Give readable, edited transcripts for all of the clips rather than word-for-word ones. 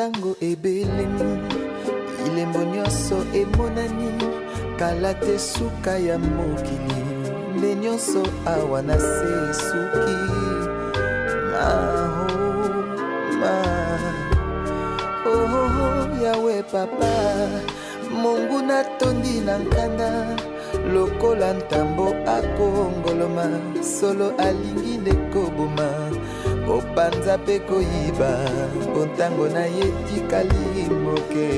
tango ebelemi ilembo nyonso emonani kala te suka ya mokili nde nyonso awa na se suki oh yawe papa Mungu natondi na nkanda lokola ntambo akongoloma solo alingi nde koboma kopanza pe koyiba bontango na ye tikali moke.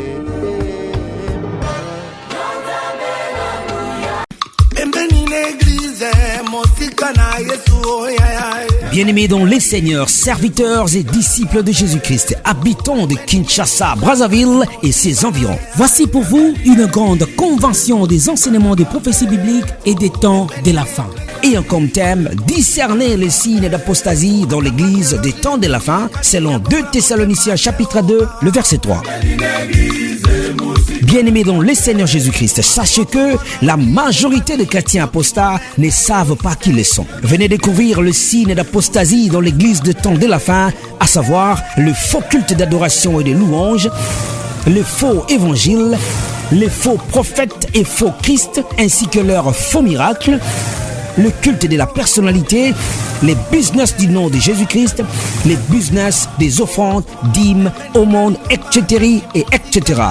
Bien-aimés dans les seigneurs, serviteurs et disciples de Jésus-Christ, habitants de Kinshasa, Brazzaville et ses environs. Voici pour vous une grande convention des enseignements des prophéties bibliques et des temps de la fin. Ayant comme thème discerner les signes d'apostasie dans l'église des temps de la fin, selon 2 Thessaloniciens chapitre 2, le verset 3. Bien-aimés dans le Seigneur Jésus-Christ, sachez que la majorité des chrétiens apostats ne savent pas qui ils sont. Venez découvrir le signe d'apostasie dans l'église de temps de la fin, à savoir le faux culte d'adoration et de louange, le faux évangile, les faux prophètes et faux Christ, ainsi que leurs faux miracles, le culte de la personnalité, les business du nom de Jésus-Christ, les business des offrandes, dîmes, aumônes, etc. et etc.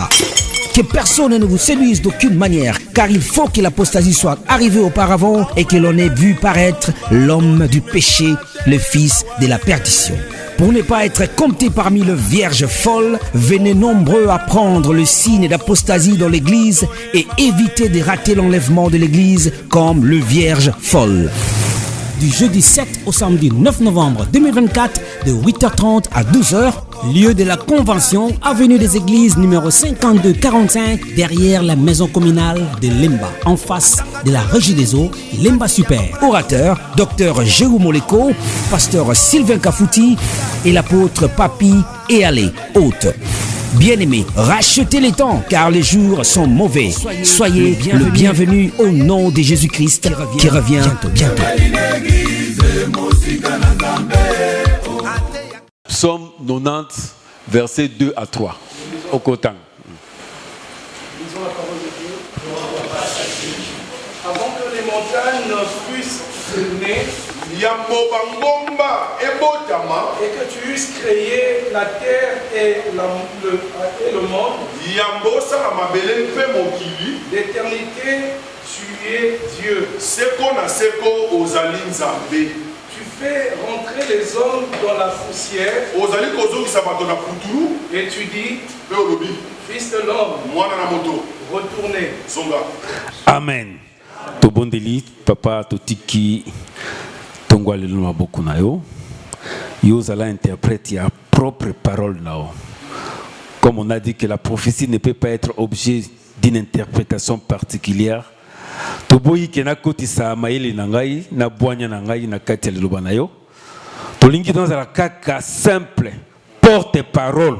Que personne ne vous séduise d'aucune manière, car il faut que l'apostasie soit arrivée auparavant et que l'on ait vu paraître l'homme du péché, le fils de la perdition. Pour ne pas être compté parmi les vierges folles, venez nombreux apprendre le signe d'apostasie dans l'église et éviter de rater l'enlèvement de l'église comme le vierge folle. Du jeudi 7 au samedi 9 novembre 2024, de 8h30 à 12h, lieu de la convention, avenue des Églises numéro 5245, derrière la maison communale de Lemba, en face de la Régie des Eaux, Lemba Super. Orateur, Dr Jérôme Moleko, pasteur Sylvain Kafouti et l'apôtre Papi et Allé, hôte. Bien-aimés, rachetez les temps car les jours sont mauvais. Soyez le bienvenu au nom de Jésus-Christ qui revient bientôt. Psaume 90, versets 2 à 3. Au Cotan. Lisons la parole de Dieu. Avant que les montagnes puissent se naître, et que tu eusses créé la terre et le monde, d'éternité, tu es Dieu. Tu fais rentrer les hommes dans la poussière, et tu dis, fils de l'homme, retournez. Amen. To bondeli, papa, to tiki. Yozala interprète ya propre parole nao. Comme on a dit que la prophétie ne peut pas être objet d'une interprétation particulière. Toboyi kena koti sa maele nangai na boanya nangai na kati ya liloba na yo. Tolingi dans la kaka simple porte-parole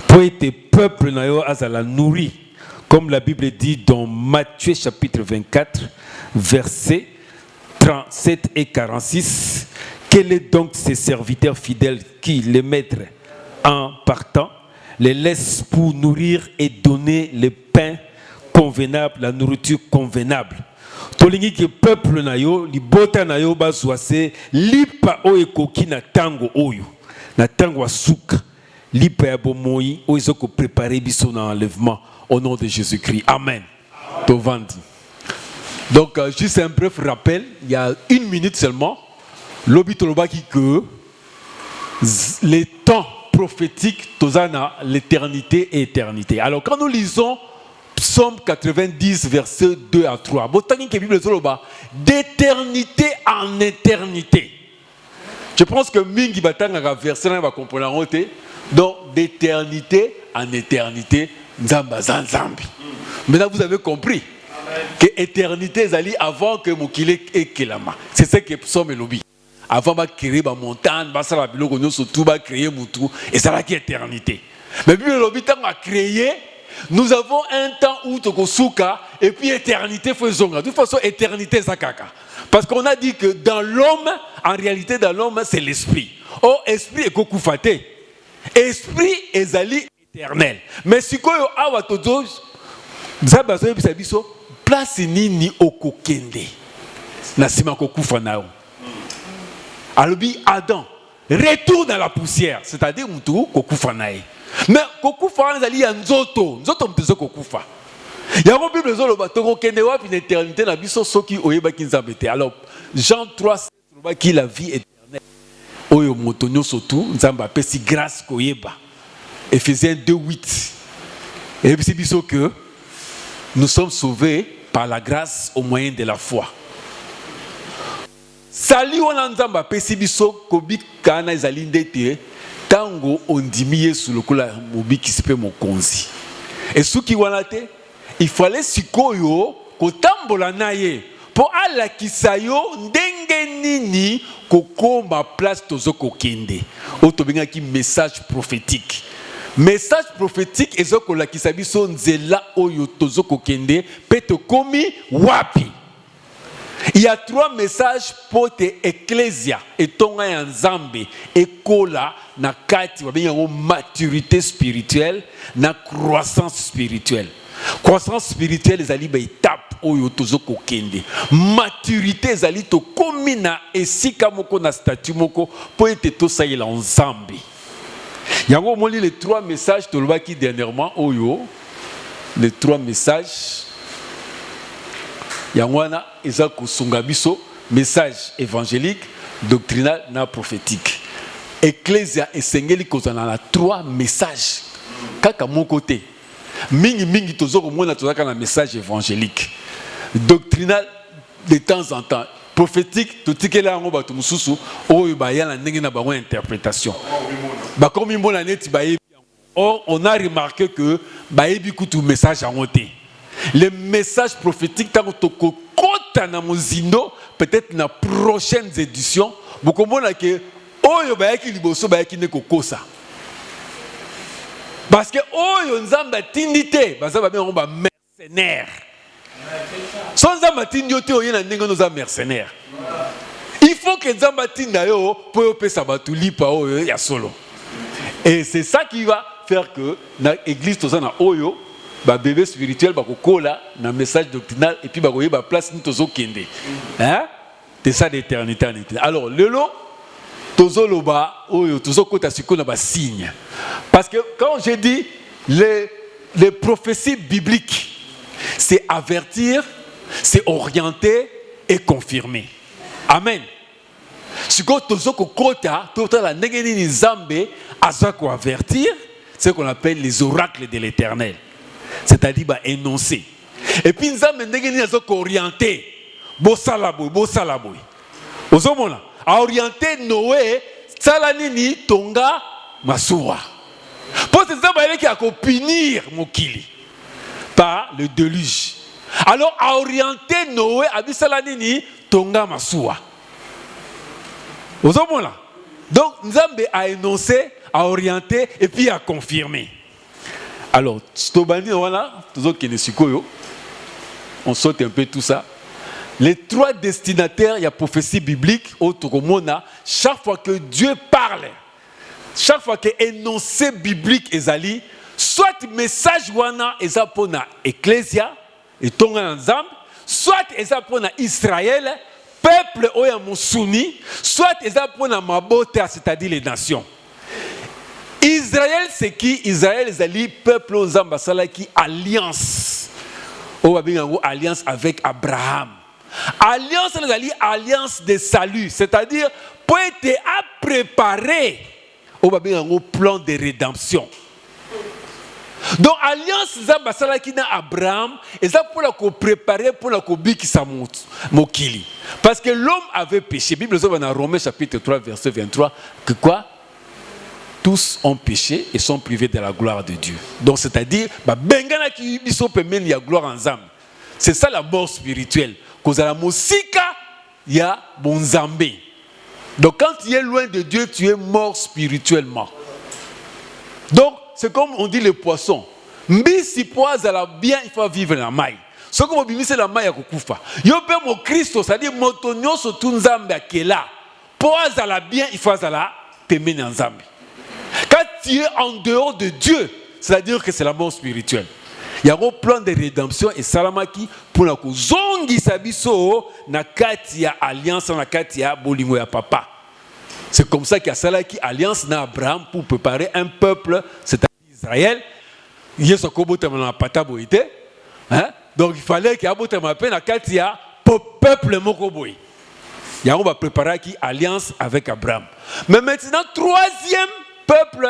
pour être peuple na yo azala nourri, comme la Bible dit dans Matthieu chapitre 24 versets 37 et 46. Quel est donc ces serviteurs fidèles qui, les maîtres, en partant, les laissent pour nourrir et donner le pain convenable, la nourriture convenable? Tolingi que peuple na yo, li bota na yo baswase, lipa o ekoki na tango oyo, na tango asuka, lipa ya bomoi, o izoko préparer biso na enlèvement au nom de Jésus-Christ. Amen. Tovandi. Donc, juste un bref rappel, il y a 1 minute seulement, l'obitolobaki que les temps prophétiques, tozana, l'éternité et éternité. Alors, quand nous lisons Psaume 90, versets 2 à 3, d'éternité en éternité. Je pense que Mingi Batanga verset va comprendre. Donc, d'éternité en éternité, Nzamba Zanzambi. Maintenant, vous avez compris que éternité est avant que Mokile et Kelama. C'est ce que Psaume et Lobby. Avant de créer ma montagne, surtout créer Moutou, et ça là qui est éternité. Mais puis le Lobby a créé, nous avons un temps où Tokosuka et puis éternité faisons. De toute façon, éternité Zakaka. Parce qu'on a dit que dans l'homme, en réalité, dans l'homme, c'est l'esprit. Oh, esprit est Kokufate. esprit ezali éternel. Mais si ko yo awa tozo nzambe azoyebisa biso place nini okokende na sima kokufa na yo. Alobi Adam retourne à la poussière, c'est-à-dire mutu kokufa na ye. Mais kokufa ezali ya nzoto mtezo kokufa. Yango Bible zoloba tokokende wapi l'éternité na biso soki oyebaki nzambe te. Alors Jean 3 qui la vie éternelle. Oyo moto nyonso tu nzambe apesi grâce koyeba. Éphésiens 2:8. Et c'est biso que nous sommes sauvés par la grâce au moyen de la foi. Sali wana nzamba pesi biso kobika na ezali ndete tango ondimi Yesu lokola mobiki sipe mokonzi. Et suki wana te il fallait sikoyo kotambola na ye po alakisa yo ndenge nini kokoma place tozo kokende. Oto bengaki message prophétique. Message prophétique ezoko lakisa biso nzela oyo tozo kokende pete komi wapi. Il y a 3 messages pour te ecclésia et tonga ya nzambe ekola na kati wa benga maturité spirituelle na croissance spirituelle. Croissance spirituelle ezali ba étape oyo tozo kokende. Maturité ezali to komi na esika moko na statut moko po ete to sayela nzambe. Yango moli les 3 messages tolobaki dernièrement oyo les 3 messages Yangwana eza kosunga biso message évangélique, doctrinal na prophétique. Ecclésia esengeli kozana na 3 messages. Kaka mon côté. Mingi tozoko mona tozaka na message évangélique. Doctrinal de temps en temps. Prophétique totikela ngo batu mususu oyo bayana ndenge na bango interprétation. Ba komi mbona neti bayebi. Or on a remarqué que bayebi kutu message en côté. Les messages prophétiques, peut-être dans les prochaines éditions, vous comprenez que Oyo bayaki liboso bayaki ne kokosa. Parce que Oyo nzamba tindité, bazaba bien on ba mercenaire. Son nzamba tindiote oyena ndenge noza mercenaire. Il faut que nzamba tinda yo po yo pesa batuli pa oyo ya solo. Et c'est ça qui va faire que dans l'église toza na Oyo ba bébé spirituel ba kokola na message doctrinal et puis ba koye ba place ni tozo kende. Hein? C'est ça d'éternité en éternité. Alors lelo tozo loba oyo tozo kota sikona ba signe. Parce que quand j'ai dit les prophéties bibliques, c'est avertir, c'est orienter et confirmer. Amen. Ce que la negeni nzambe aza ko avertir, c'est ce qu'on appelle les oracles de l'Éternel. C'est-à-dire bah énoncer. Et puis nzambe negeni aza ko orienter. Bosalaboy. Ozomona, a orienter Noé, salanini tonga masuwa. Pour ces nzambe qui a ko punir mokili par le déluge. Alors a orienter Noé a bisalanini tonga masuwa. Vous avez là. Donc, Nzambe a énoncé, a orienté et puis a confirmé. Alors, on saute un peu tout ça. Les 3 destinataires, il y a prophétie biblique, chaque fois que Dieu parle, chaque fois que énoncé biblique est ali, soit message wana est pour l'Ecclésia et tonga Nzambe, soit est pour Israël. Peuple oya musuni, soit ezapona mabota, c'est-à-dire les nations. Israël c'est qui? Israël ezali peuple ozamba salaki alliance. Alliance avec Abraham. Alliance ezali alliance de salut, c'est-à-dire pour être à préparer au plan de rédemption. Donc alliance zamba salaki na Abraham et ça pour la préparer pour la kobikisa mokili. Parce que l'homme avait péché. La Bible dit dans Romains chapitre 3 verset 23 que quoi? Tous ont péché et sont privés de la gloire de Dieu. Donc c'est-à-dire bengana ki biso pemeni ya gloire ensemble. C'est ça la mort spirituelle. Cause à la musika ya bonzambe. Donc quand tu es loin de Dieu, tu es mort spirituellement. Donc c'est comme on dit les poissons. Mbisi poazala bien, il faut vivre la maille. Ce que vous bimissez la maille à kukufa. Yo pe mo Christo, c'est-à-dire motonyo so tunzambe akela. Poazala bien, il faut azala temene nzambe. Quand tu es en dehors de Dieu, c'est-à-dire que c'est la mort spirituelle. Il y a un plan de rédemption et salamaki pour la zongi sabiso na katia alliance na katia bolingo ya papa. C'est comme ça qu'il y a salaki alliance na Abraham pour préparer un peuple, c'est-à-dire Israël. Il y a ce kobota na pata boité, hein? Donc il fallait qu'il y ait un peu na katia peuple mokoboy. Il y a on va préparer qui alliance avec Abraham. Mais maintenant troisième peuple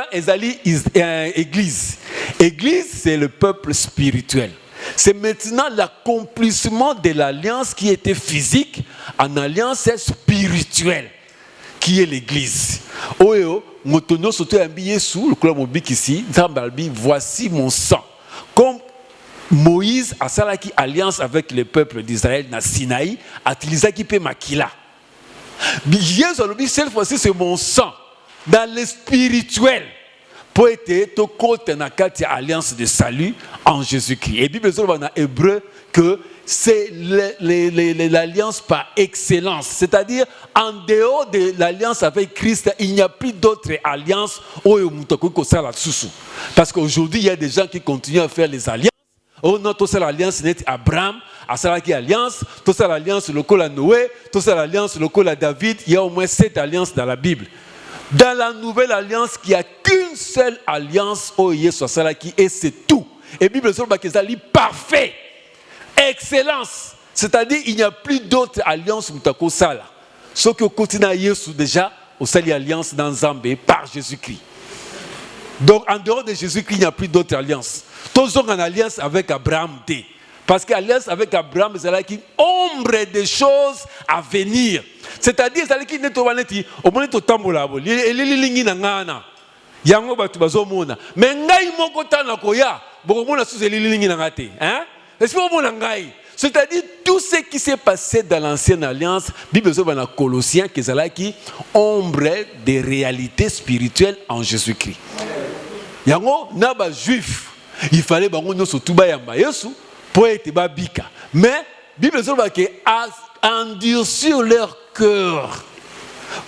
église. Église, c'est le peuple spirituel. C'est maintenant l'accomplissement de l'alliance qui était physique en alliance spirituelle, qui est l'église. Oyo, motono soto ambiye sous le club mobile ici, Zambalbi, voici mon sang. Comme Moïse a salaki alliance avec le peuple d'Israël na Sinaï, a utilisé qui peut makila. Cette fois-ci, c'est mon sang. Dans le spirituel, pour être au côté de la alliance de salut en Jésus-Christ. Et Bible dit dans Hébreu que c'est l'alliance par excellence. C'est-à-dire, en dehors de l'alliance avec Christ, il n'y a plus d'autre alliance. Parce qu'aujourd'hui, il y a des gens qui continuent à faire les alliances. Oh non, tout ça l'alliance n'est Abraham, à ça qui alliance, tout ça l'alliance le col à Noé, tout ça l'alliance le col à David. Il y a au moins 7 alliances dans la Bible. Dans la nouvelle alliance, il n'y a qu'une seule alliance, oh Yesu et c'est tout. Et la Bible dit que c'est parfait, excellence. C'est-à-dire il n'y a plus d'autres alliances mutako sala. Ce que continue à Yesu déjà, au sali alliance dans Zambé par Jésus-Christ. Donc en dehors de Jésus-Christ, il n'y a plus d'autres alliances. Tous sont en alliance avec Abraham. Parce qu'alliance avec Abraham, c'est là qui ombre des choses à venir. C'est-à-dire, c'est là qui n'est pas dit, au moins tout tambola, les nangana. Yango batu bazomona. Mais ngai moko tana koya, bokomona sous les lignes nangate. Hein? C'est-à-dire, tout ce qui s'est passé dans l'ancienne alliance, Bible dit dans Colossiens, que c'est là qui ombre des réalités spirituelles en Jésus-Christ. Yango naba juif, il fallait bango nyoso tuba yamba Yesu pour être babika. Mais Bible dit que endurcir leur cœur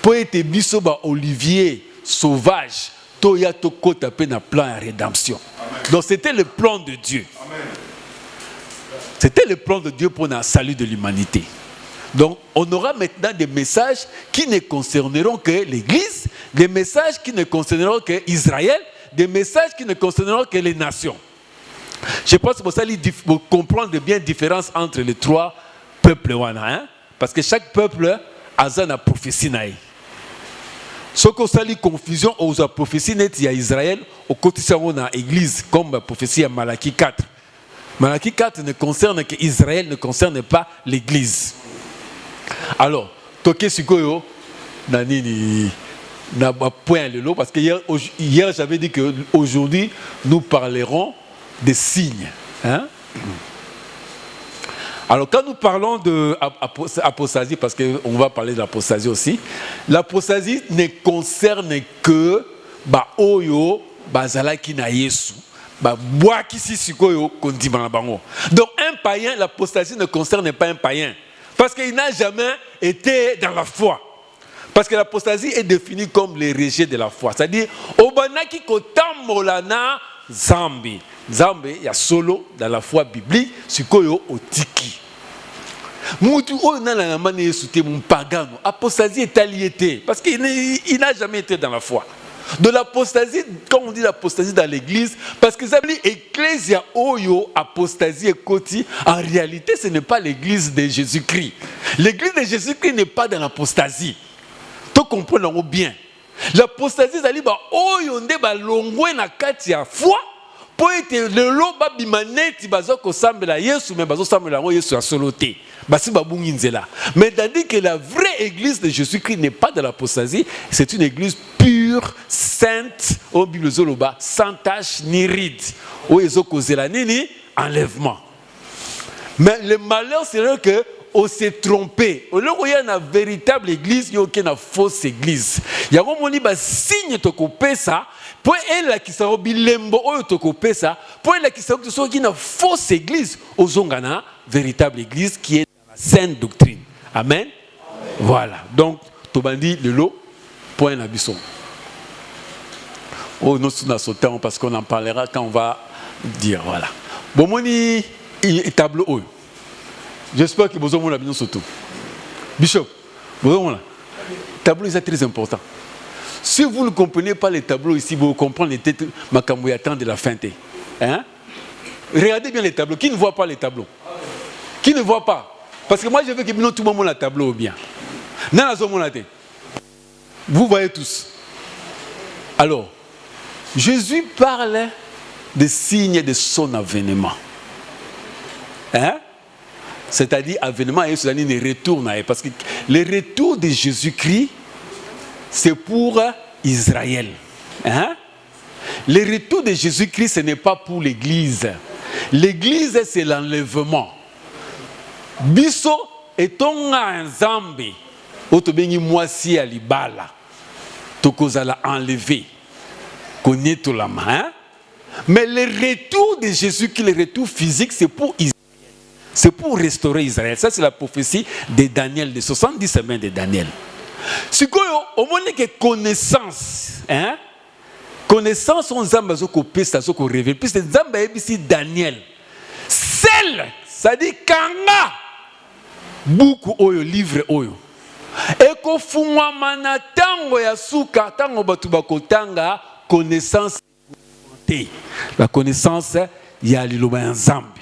pour être biso ba olivier sauvage, toya to kota pe na plan de rédemption. Donc c'était le plan de Dieu. Amen. C'était le plan de Dieu pour le salut de l'humanité. Donc on aura maintenant des messages qui ne concerneront que l'Église, des messages qui ne concerneront que Israël, des messages qui ne concerneront que les nations. Je pense que vous comprendre bien la différence entre les trois peuples. Hein? Parce que chaque peuple a une prophétie. Ce qu'on a une confusion aux prophéties il y a Israël, au quotidien on a l'église, comme la prophétie à Malachie 4. Malachie 4 ne concerne qu'Israël, ne concerne pas l'église. Alors, toke sikoyo, nani na point le lot, parce que hier j'avais dit qu'aujourd'hui nous parlerons des signes. Hein? Alors quand nous parlons d'apostasie, parce qu'on va parler de l'apostasie aussi, l'apostasie ne concerne que Oyo, Bazalaki na Yesu, Boakisi Sikoyo, Kondimana Bango. Donc un païen, l'apostasie ne concerne pas un païen, parce qu'il n'a jamais été dans la foi. Parce que l'apostasie est définie comme les rejets de la foi. C'est-à-dire, Obanaki Kotamolana Zambi. Zambi, il y a solo dans la foi biblique, Sikoyo Otiki. Moutou Onana Mane Souté mon pagano. Apostasie est alliée, parce qu'il n'a jamais été dans la foi. De l'apostasie, quand on dit l'apostasie dans l'église, parce que ça dit Ecclesia Oyo, apostasie et Koti, en réalité ce n'est pas l'église de Jésus-Christ. L'église de Jésus-Christ n'est pas dans l'apostasie. Tu comprends bien. L'apostasie, c'est dire Oyo nde ba longwe na kati ya foi, pour être le lot babimaneti bazoko sambela Yesu, mais bazo sambela Yesu a soloté. Basi babungi nzela. Mais tandis que la vraie église de Jésus-Christ n'est pas de l'apostasie, c'est une église pure, sainte, au Bible zoloba, sans tache ni ride. Au ezoko zela nini enlèvement. Mais le malheur c'est que on s'est trompé. Au lieu où il y a une véritable église, il y a une fausse église. Il y a un signe de couper ça. Pour elle qui s'est bilembo ou te couper ça. Pour elle qui s'est une fausse église, aux zongana véritable église qui est dans la sainte doctrine. Amen. Voilà. Donc, Tobandi le lot point la bisson. Oh, nous sommes dans temps parce qu'on en parlera quand on va dire. Voilà. Bon, moi, il tableau. J'espère que vous avez bien surtout. Bishop, vous avez le tableau est très important. Si vous ne comprenez pas les tableaux ici, vous comprenez les têtes, ma camouillatan de la fin. Hein? Regardez bien les tableaux. Qui ne voit pas les tableaux? Qui ne voit pas? Parce que moi, je veux que tout le monde ait le tableau bien. Vous voyez tous. Alors, Jésus parle des signes de son avènement. Hein? C'est-à-dire, avènement et c'est-à-dire retour. Parce que le retour de Jésus-Christ, c'est pour Israël. Hein? Le retour de Jésus-Christ, ce n'est pas pour l'Église. L'Église, c'est l'enlèvement. Biso etonga nzambe otobengi mwasi ya libala tokozala enlevé konieto la main. Mais le retour de Jésus-Christ, le retour physique, c'est pour Israël. C'est pour restaurer Israël. Ça, c'est la prophétie de Daniel, des 70 semaines de Daniel. Si on a que connaissance, hein? Connaissance, on zamba zoko pesta zoko révèle. Puis c'est zamba ici Daniel. Celle, ça dit kanga. Beaucoup oyo livre oyo. Eko fumwa mana tango ya suka tango batu bakotanga connaissance. La connaissance ya liloba nzambi.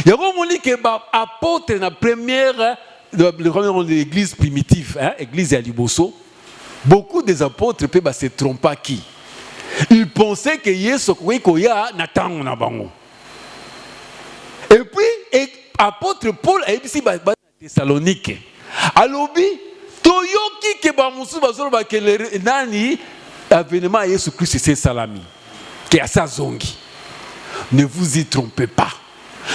Il y a un apôtre dans la première de l'église primitive, hein, l'église à Liboso. Beaucoup des apôtres peuvent se tromper qui. Ils pensaient que Yesu koya na tango na bango. Et puis apôtre Paul a ici ba Thessalonique. Alobi toyoki ke ba musu bazolo ba ke nani avènement Yesu Christ c'est salami. Que à sa zongi. Ne vous y trompez pas.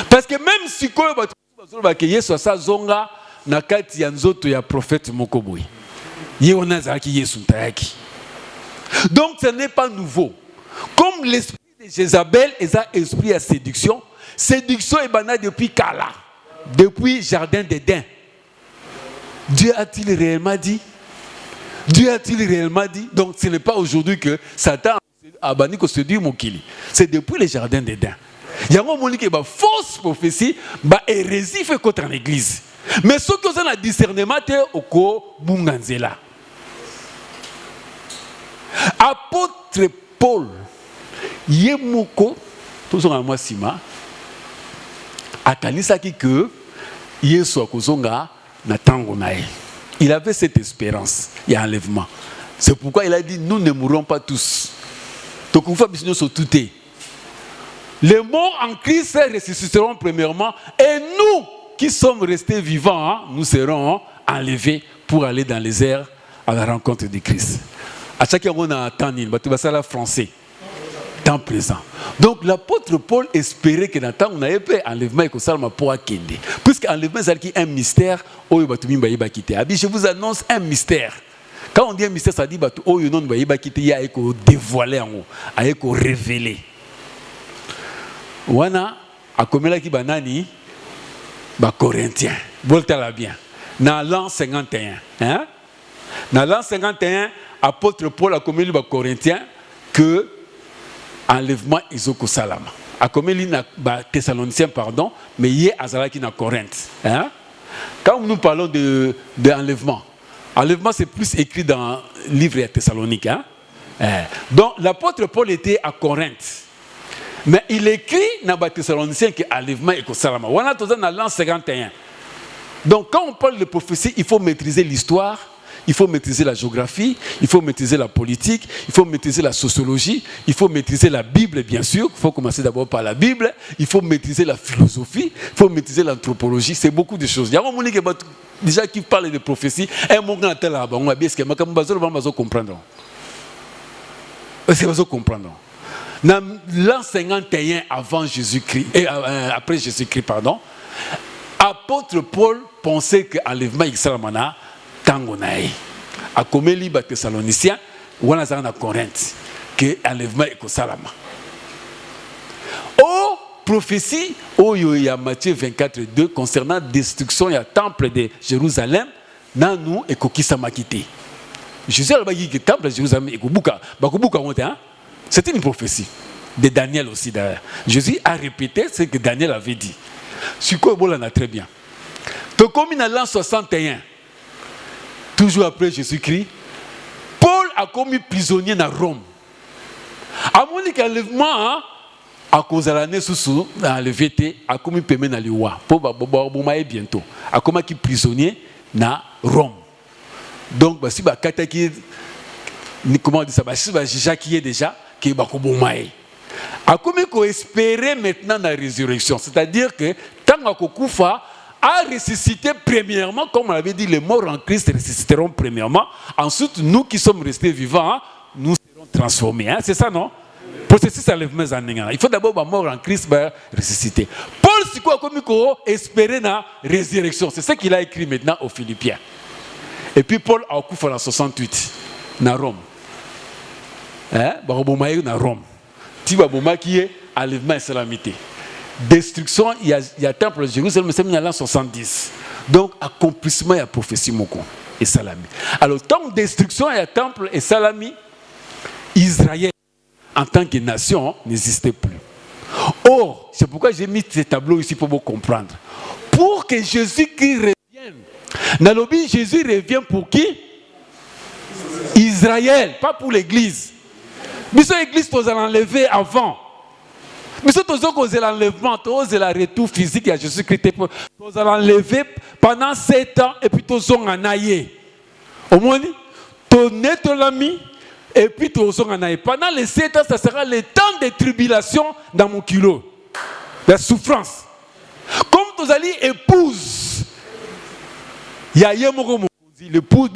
Parce que même si que Yesu a sa zonga na kati ya nzoto ya prophète Mokoboy. Yéona zaki Yesu tayaki. Donc ce n'est pas nouveau. Comme l'esprit de Jézabel est un esprit à séduction. Séduction est banale depuis Kala. Depuis Jardin d'Éden. Dieu a-t-il réellement dit? Dieu a-t-il réellement dit? Donc ce n'est pas aujourd'hui que Satan a banni que séduire Mokili. C'est depuis le Jardin d'Éden. Il y a un moment qui est fausse prophétie, hérésie fait contre l'église. Mais ce que vous avez discernement, c'est au Bunganzela. Apôtre Paul, Yemoko, toujours en moi Sima, a kanisaki que Yesu akozonga na tango nae. Il avait cette espérance, il y a enlèvement. C'est pourquoi il a dit nous ne mourrons pas tous. Les morts en Christ ressusciteront premièrement et nous qui sommes restés vivants, hein, nous serons enlevés pour aller dans les airs à la rencontre de Christ. À chaque fois on a entendu, le français, temps présent. Donc l'apôtre Paul espérait que dans le temps on avait pas enlèvement et que ça m'a pas kende. Puisque enlèvement c'est un mystère, je vous annonce un mystère. Quand on dit un mystère, ça dit que oh, non, il y a dévoiler, il y a révéler. Wana a commis qui banani ba Corinthiens. Volta la bien. Dans l'an 51, hein? Dans l'an 51, apôtre Paul a commis ba Corinthiens que enlèvement isoko salama. A commis ba Thessaloniciens pardon, mais hier azalaki na Corinthe, hein? Quand nous parlons de enlèvement, enlèvement, c'est plus écrit dans le livre de Thessalonique. Hein? Donc, l'apôtre Paul était à Corinthe. Mais il écrit dans les Thessaloniciens que enlèvement est salama. On a tout ça dans l'an 51. Donc, quand on parle de prophétie, il faut maîtriser l'histoire, il faut maîtriser la géographie, il faut maîtriser la politique, il faut maîtriser la sociologie, il faut maîtriser la Bible, bien sûr. Il faut commencer d'abord par la Bible. Il faut maîtriser la philosophie, il faut maîtriser l'anthropologie. C'est beaucoup de choses. Il y a un moment qui déjà qui parle de prophétie, un moment qui là, on va bien ce que je vais comprendre. C'est vous comprendre. Dans l'an 51 avant Jésus-Christ et après Jésus-Christ, pardon, apôtre Paul pensait que enlèvement Israël tangonaï a comme libre Thessaloniciens ou on a à Corinthe que enlèvement est salama. Oh prophétie oh il y a Matthieu 24:2 concernant destruction du temple de Jérusalem, nan nous et kokisa makité. Jésus a dit que le temple de Jérusalem est hein? C'était une prophétie de Daniel aussi d'ailleurs. Jésus a répété ce que Daniel avait dit. Sur quoi on a très bien. Donc comme in l'an 61, toujours après Jésus-Christ, Paul a commis prisonnier dans Rome. À mon enlèvement, à cause de l'année sous le VT, a commis paiement dans le roi. Pour bientôt. A commis prisonnier dans Rome. Donc, si vous avez comment on dit ça, si vous avez déjà, qui est a commis qu'on espérait maintenant la résurrection. C'est-à-dire que tant que Koufa a ressuscité premièrement, comme on avait dit, les morts en Christ ressusciteront premièrement. Ensuite, nous qui sommes restés vivants, nous serons transformés. Hein? C'est ça, non? Processus enlèvement. Il faut d'abord la mort en Christ ressusciter. Paul, c'est quoi comme il espérait la résurrection? C'est ce qu'il a écrit maintenant aux Philippiens. Et puis Paul a coupé en 68, dans Rome. Hein? Dans Rome. Tu vois, qui est enlèvement islamité. Destruction, il y a le temple de Jérusalem, mais c'est en l'an 70. Donc, accomplissement, il y a prophétie Moko et Salami. Alors, tant que destruction, il y a temple et Salami, Israël, en tant que nation, n'existait plus. Or, c'est pourquoi j'ai mis ces tableaux ici pour vous comprendre. Pour que Jésus-Christ revienne. Nalobi, Jésus revient pour qui? Israël, pas pour l'église. Mais cette église, tu as enlevé avant. Mais si tu as l'enlèvement, tu as le retour physique à Jésus-Christ, tu as enlevé pendant 7 ans et puis tu as enlevé. Au moins, tu as l'ami et puis tu as enlevé. Pendant les 7 ans, ça sera le temps de tribulation dans mon kilo. La souffrance. Comme tu as dit épouse, il y a l'épouse,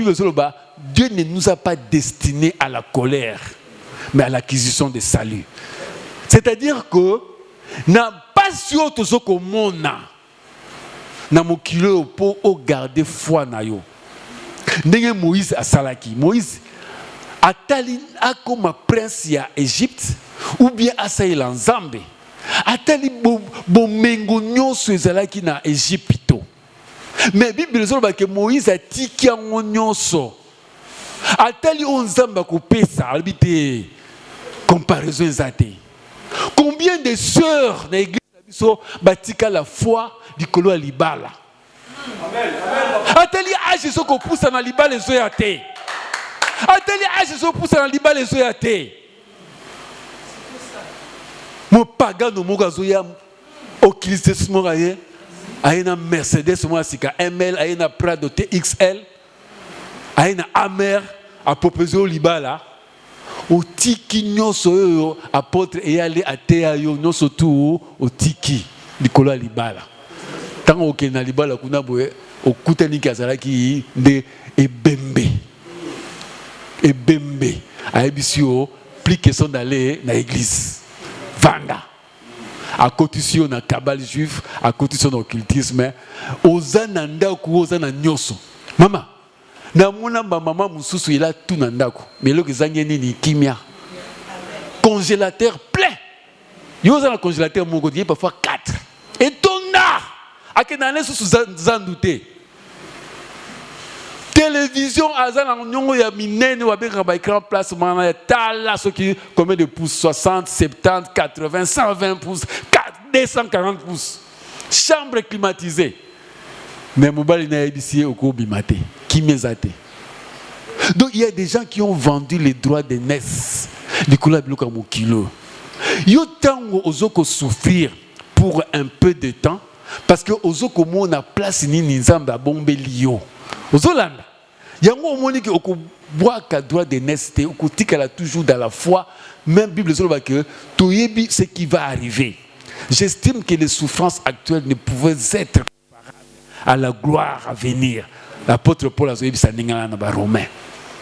Dieu ne nous a pas destinés à la colère, mais à l'acquisition de salut. C'est-à-dire que n'a pas sûr tout ce que mon na mon kilo pour garder foi na yo. Ndenge Moïse a salaki. Moïse a tali a comme prince ya Égypte ou bien a saïl en Zambie. A tali bo mengo nyonso ezalaki na Égypte. Mais Bible dit que Moïse a tiki en nyonso. A tali on Zamba ko pesa albité comparaison ezate. Combien de sœurs dans l'église batika la foi du kolo libala. Ateli âge so ko poussa na libala zo ya te. Ateli âge so poussa na libala zo ya te. Mo pagano mo gazo ya o Christ mo gaye. Aina Mercedes mo asika ML, aina Prado TXL. Aina Amer a proposé au libala. O tiki nyoso apôtre et aller à Théayo nyoso tout o tiki Nicolas Libala. Tant au Kenya Libala kuna boye o kutani kazalaki de ebembe. Ebembe. A ebisio plus question d'aller dans l'église. Vanda. À côté sur na cabale juif, à côté sur occultisme, ozananda ku ozana nyoso. Mama na mona maman mususu il a tout nandako mais le ezangi ni kimia congélateur plein yo za na congélateur moko die parfois 4 et tona akenane susu zandouté télévision azana nyongo ya minene wa benga ba écran place mana tala ce qui combien de pouces 60 70 80 120 pouces 240 pouces chambre climatisée. Mais mobile n'a ébissé au cours bimate. Qui m'ezate. Donc il y a des gens qui ont vendu les droits de NES. Du coup là, il y a kilo. Il y a tant aux souffrir pour un peu de temps. Parce que aux autres, on a place ni nizamba bombe lio. Aux Hollande. Il y a un moment qui boit qu'à droit de NES. Au qu'elle a toujours dans la foi. Même Bible dit que tout est ce qui va arriver. J'estime que les souffrances actuelles ne pouvaient être à la gloire à venir. L'apôtre Paul a dit que c'est un Romain.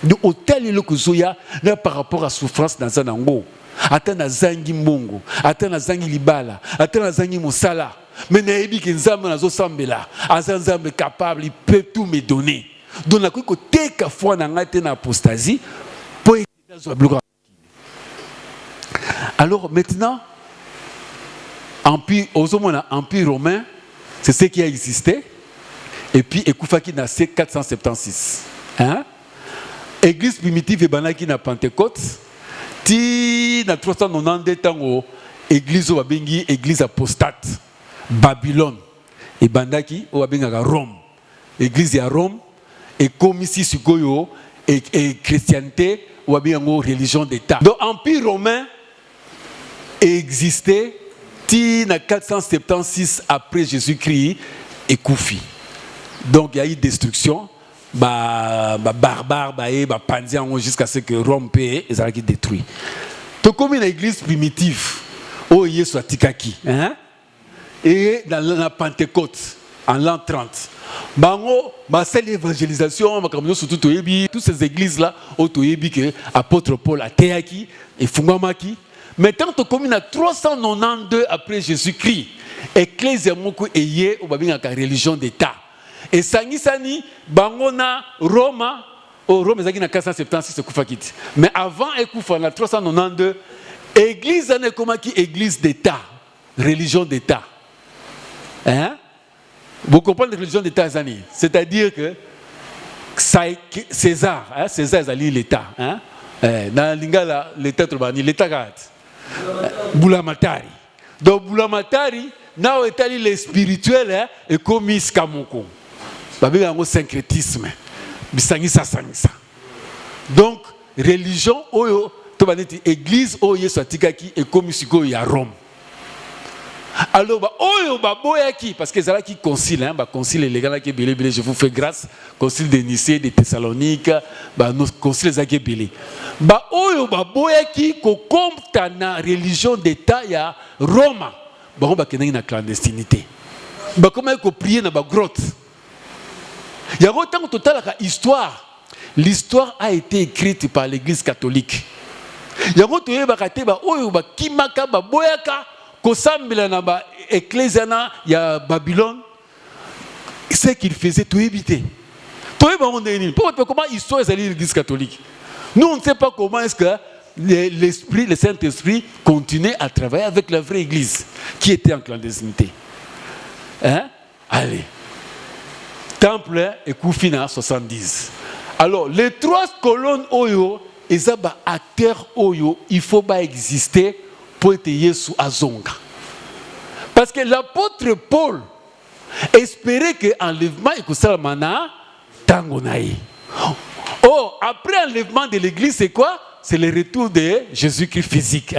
Donc, au tel que Zoya, par rapport à la souffrance dans un ango, attends na zangi mbongo, attends na zangi libala, attends na zangi mosala. Mais naebi que nzambe na zo sambela, azanzambe capable, il peut tout me donner. Donc, na ko teka foi na ngate na apostasie pour être dans le. Alors maintenant, Empire romain, c'est ce qui a existé. Et puis, Ekoufaki n'a 476. Hein? Église primitive et banaki na Pentecôte. Ti na 392 tango église au bengi église apostate Babylone et bandaki au benga Rome. Église à Rome et comme ici sukoyo et chrétienté ou bien religion d'État. Donc empire romain existait ti na 476 après Jésus-Christ et Koufi. Donc il y a eu destruction, barbare, pandian jusqu'à ce que Rome paie et ça a été détruit. Donc comme une église primitive, où il y a soit tikaki, et dans la Pentecôte en l'an 30. Bango, c'est l'évangélisation, surtout toutes ces églises-là, où que apôtre Paul a Théaki et Fungamaki. Maintenant, comme il y a 392 après Jésus-Christ, Ecclésia Moko Eye, ou bien la religion d'État. Et Sani, Bangona, Roma, Rome, c'est en 476, Koufakit. Mais avant Ekoufa, en 392, Église, c'est église d'État, religion d'État. Vous comprenez la religion d'État, c'est-à-dire que César, César, c'est l'État. Dans l'Ingala, l'État, l'État, Boulamatari. Donc, Boulamatari, now est le spirituel et comme Kamoko. Il y a un syncrétisme. Donc, religion, église, et comme il y a Rome. Alors, parce que c'est là qui concile, concile les gars qui belé, je vous fais grâce, concile de Nicée, de Thessalonique, nos concile les qui belé. Qui comme na religion d'État, il y a Rome, il y a clandestinité. Comment il faut prier dans la grotte? Il y a autant que total histoire. L'histoire a été écrite par l'Église catholique. Il y a autant il y a Babylone, ce qu'il faisait, tout éviter. Comment l'histoire est allée l'Église catholique? Nous, on ne sait pas comment est-ce que l'Esprit, le Saint-Esprit, continuait à travailler avec la vraie Église qui était en clandestinité. Allez. Temple et Koufina 70. Alors, les 3 colonnes Oyo, et ça, acteurs Oyo, il faut pas exister pour être Yesu Azonga. Parce que l'apôtre Paul espérait que l'enlèvement et que ça mana tangonaï. Oh, après l'enlèvement de l'église, c'est quoi? C'est le retour de Jésus-Christ physique.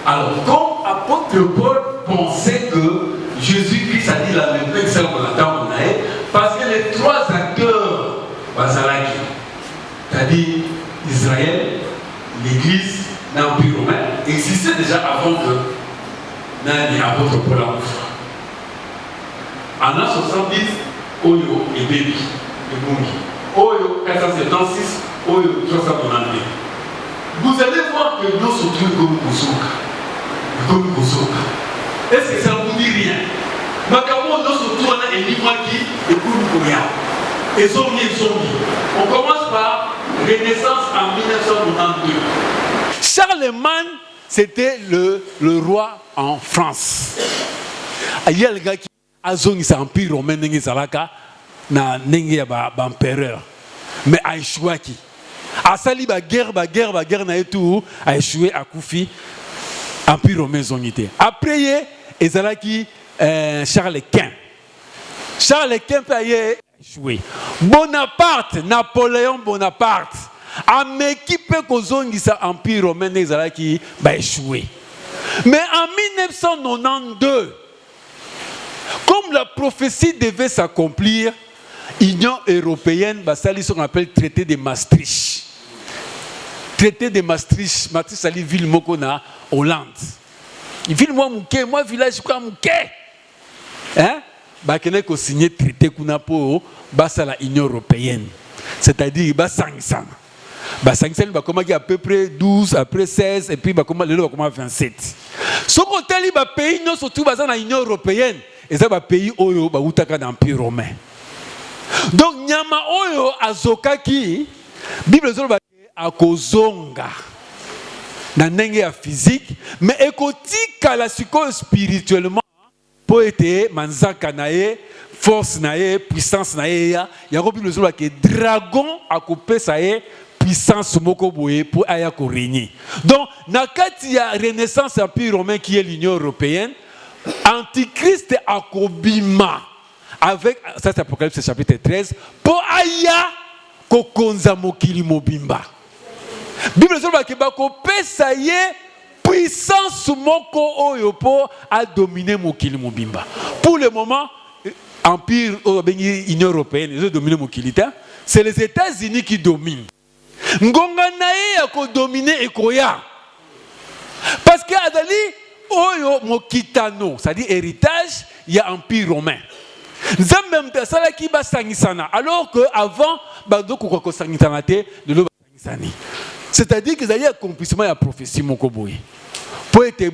Alors, comme l'apôtre Paul pensait que Jésus-Christ a dit l'enlèvement et que ça mana tangonaï, parce que les 3 acteurs, c'est-à-dire Israël, l'église, l'Empire romain, existaient déjà avant que l'apôtre Paul a offert. En l'an 70, Oyo et Bébi, et Bungi. Oyo 476, Oyo 392. Vous allez voir que nous sommes comme Kosoka. Est-ce que ça ne vous dit rien? Makamo, nous sommes tous en Elimaki et Koumouya. Et Zombie. On commence par Renaissance en 1992. Charlemagne, c'était le roi en France. Il y a le gars qui a zongi sa empire romain n'engi salaka na n'engi ba empereur. Mais a échoué qui? A sali ba guerre na etou a échoué à Koufi empire romain zongité. Après ezalaki Charles Quint. Charles Quint a échoué. Napoléon Bonaparte a m'équipé kozongi sa empire romain ezalaki ba échoué. Mais en 1992, comme la prophétie devait s'accomplir, l'Union européenne, ça qu'on appelle traité de Maastricht. Traité de Maastricht, Maastricht c'est la ville Mokona, Hollande. Ville moi village quoi Mouké. Bah qu'on signé traité kuna po, bah ça la Union européenne. C'est-à-dire bah 500. Bah 500 bah comment à peu près 12 après 16 et puis bah comment le comment 27. Ce côté li bah pays non surtout bah dans l'Union européenne et ça bah pays oyo bah utaka dans l'Empire romain. Donc nyama oyo azokaki Bible zo ba akozonga na ndenge ya physique mais ekotika la siko spirituellement pour être manzaka nae force nae puissance nae ya ko Bible zo ba que dragon a coupé ça est puissance moko boye pour aya ko régner. Donc nakati ya renaissance empire romain qui est l'Union européenne, antichrist akobima avec ça c'est Apocalypse chapitre 13 pour aya ko konza mokili mobimba. Bible so ba ke ba ko pesa ye puissance moko oyo po a dominer mokili mobimba. Pour le moment empire Union européenne, ils ont dominé mokili ta, c'est les États-Unis qui dominent. Ngonga nae a ko dominer ekoya. Parce que adali oyo mokitano, c'est-à-dire héritage, il y a empire romain. Nzambe mtasala ki ba sangisana alors que avant ba doko ko sangisana te de lo sangisani. C'est-à-dire que il y a accomplissement ya prophétie moko boye. Pour être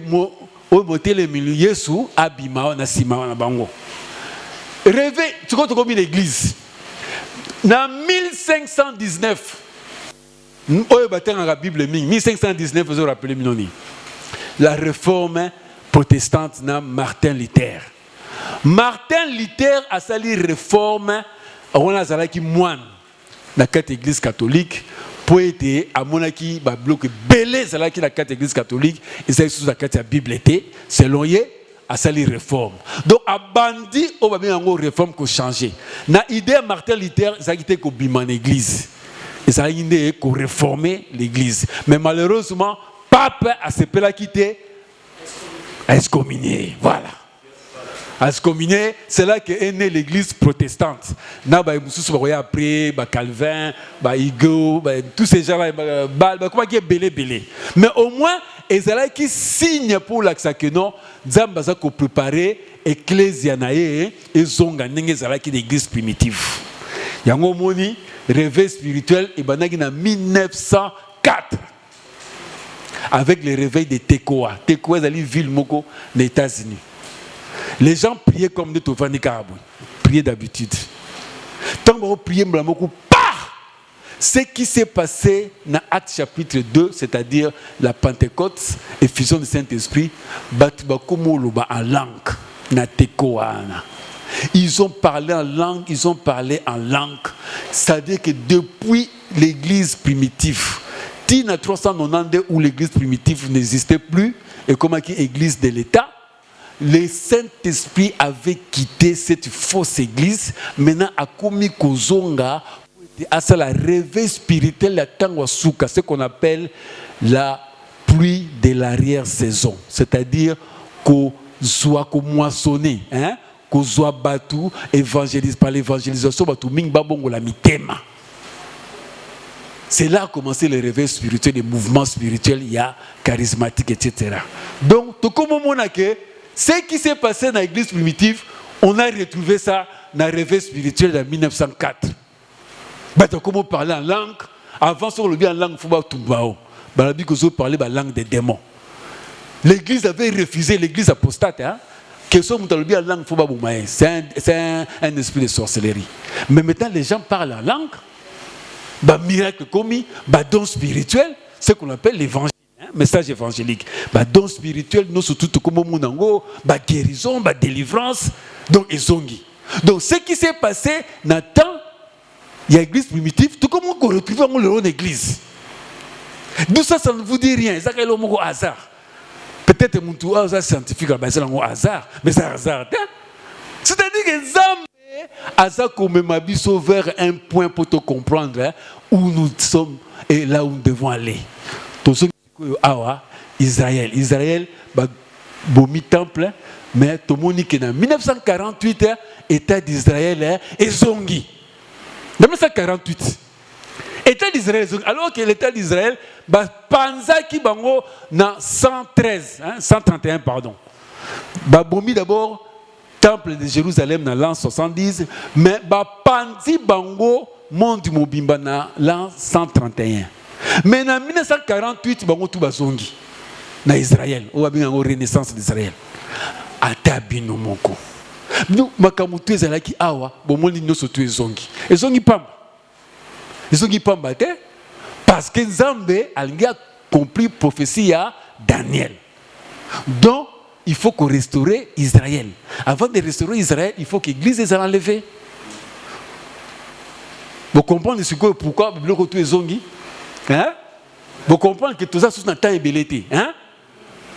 au motel le milieu Yesu abima na sima na bango. Rêver, tu comptes combien d'églises? En 1519, oyo batanga la Bible 1519 vous rappelez minoni. La réforme protestante na Martin Luther. Martin Luther a sali réforme on a zalaki moine na quatre églises catholiques pour être à monaki ba bloc belé zalaki la quatre églises catholiques et c'est sous la quatre Bible était selon yé a sali réforme. Donc a bandi on va bien en réforme ko changer. Na idée Martin Luther ça qui était ko bima l'église. Et ça a une idée ko réformer l'église. Mais malheureusement pape a sepé la quitter excommunié. Voilà. Excommunié, c'est là qu'est née l'église protestante. Na ba mususu ba après ba Calvin, ba Hugo, tous ces gens là comment qui est belé. Mais au moins ezala qui signe pour l'accès que non, Nzamba za ko préparer ecclésia nae et zonga ndenge ezala qui l'église primitive. Yango moni réveil spirituel et banaki na 1904 avec le réveil de Tekoa. Tekoa est une ville moko des États-Unis. Les gens priaient comme des Tovani Karabou. Priaient d'habitude. Tant que vous priez, ce qui s'est passé dans Actes chapitre 2, c'est-à-dire la Pentecôte, effusion du Saint-Esprit, en langue, na Tekoa. Ils ont parlé en langue. C'est-à-dire que depuis l'église primitive, Tina 392 où l'église primitive n'existait plus, et comme l'église de l'État, le Saint-Esprit avait quitté cette fausse église. Maintenant, à Komi Kozonga, à la réveil spirituel, la Tangwasuka, ce qu'on appelle la pluie de l'arrière-saison. C'est-à-dire qu'on soit moissonné, qu'on soit battu, évangélise par l'évangélisation, battu mingba bongo la mitema. C'est là a commencé le réveil spirituel, les mouvements spirituels, il y a charismatique, etc. Donc, tout comme on a que ce qui s'est passé dans l'église primitive, on a retrouvé ça dans le réveil spirituel de 1904. Comment parler en langue? Avant, sur le bien en langue, il faut pas tout bao. Balabi que parler la langue des démons. L'église avait refusé, l'église apostate, que ce soit le bien en langue, il faut pas boumailler. C'est un esprit de sorcellerie. Mais maintenant, les gens parlent en langue. Miracle commis, don spirituel, ce qu'on appelle l'évangile. Message évangélique, don spirituel, nous surtout comme monango, guérison, délivrance, donc ezongi. Donc ce qui s'est passé dans le temps, il y a l'église primitive, tout comme on retrouve dans leur église. Tout ça, ça ne vous dit rien, ça c'est le hasard. Peut-être mon tout hasard scientifique, c'est un hasard, mais c'est un hasard. C'est-à-dire que Zambé, hasard comme m'abisso vers un point pour te comprendre où nous sommes et là où nous devons aller. Israël, bomi temple, mais tout le monde dit que en 1948, État d'Israël est zongi. En 1948, État d'Israël, alors que l'État d'Israël, Panzaki Bango, dans 131, pardon. Bomi d'abord, temple de Jérusalem dans l'an 70, mais Panzi Bango, monde Mobimba dans l'an 131. Mais en 1948, bango tout bazongi na Israël, on a bien une renaissance d'Israël. Atabino moko. Nous makamutu ezalaki awa, bomoni noso tu ezongi. Ezongi pamba. Ezongi pamba te parce que Nzambe a compris prophétie à Daniel. Donc il faut qu'on restaure Israël. Avant de restaurer Israël, il faut que l'église soit enlevée. Vous comprenez pourquoi le bloc tout ezongi? Hein? Vous comprenez que tout ça, c'est un temps ébélité. Hein?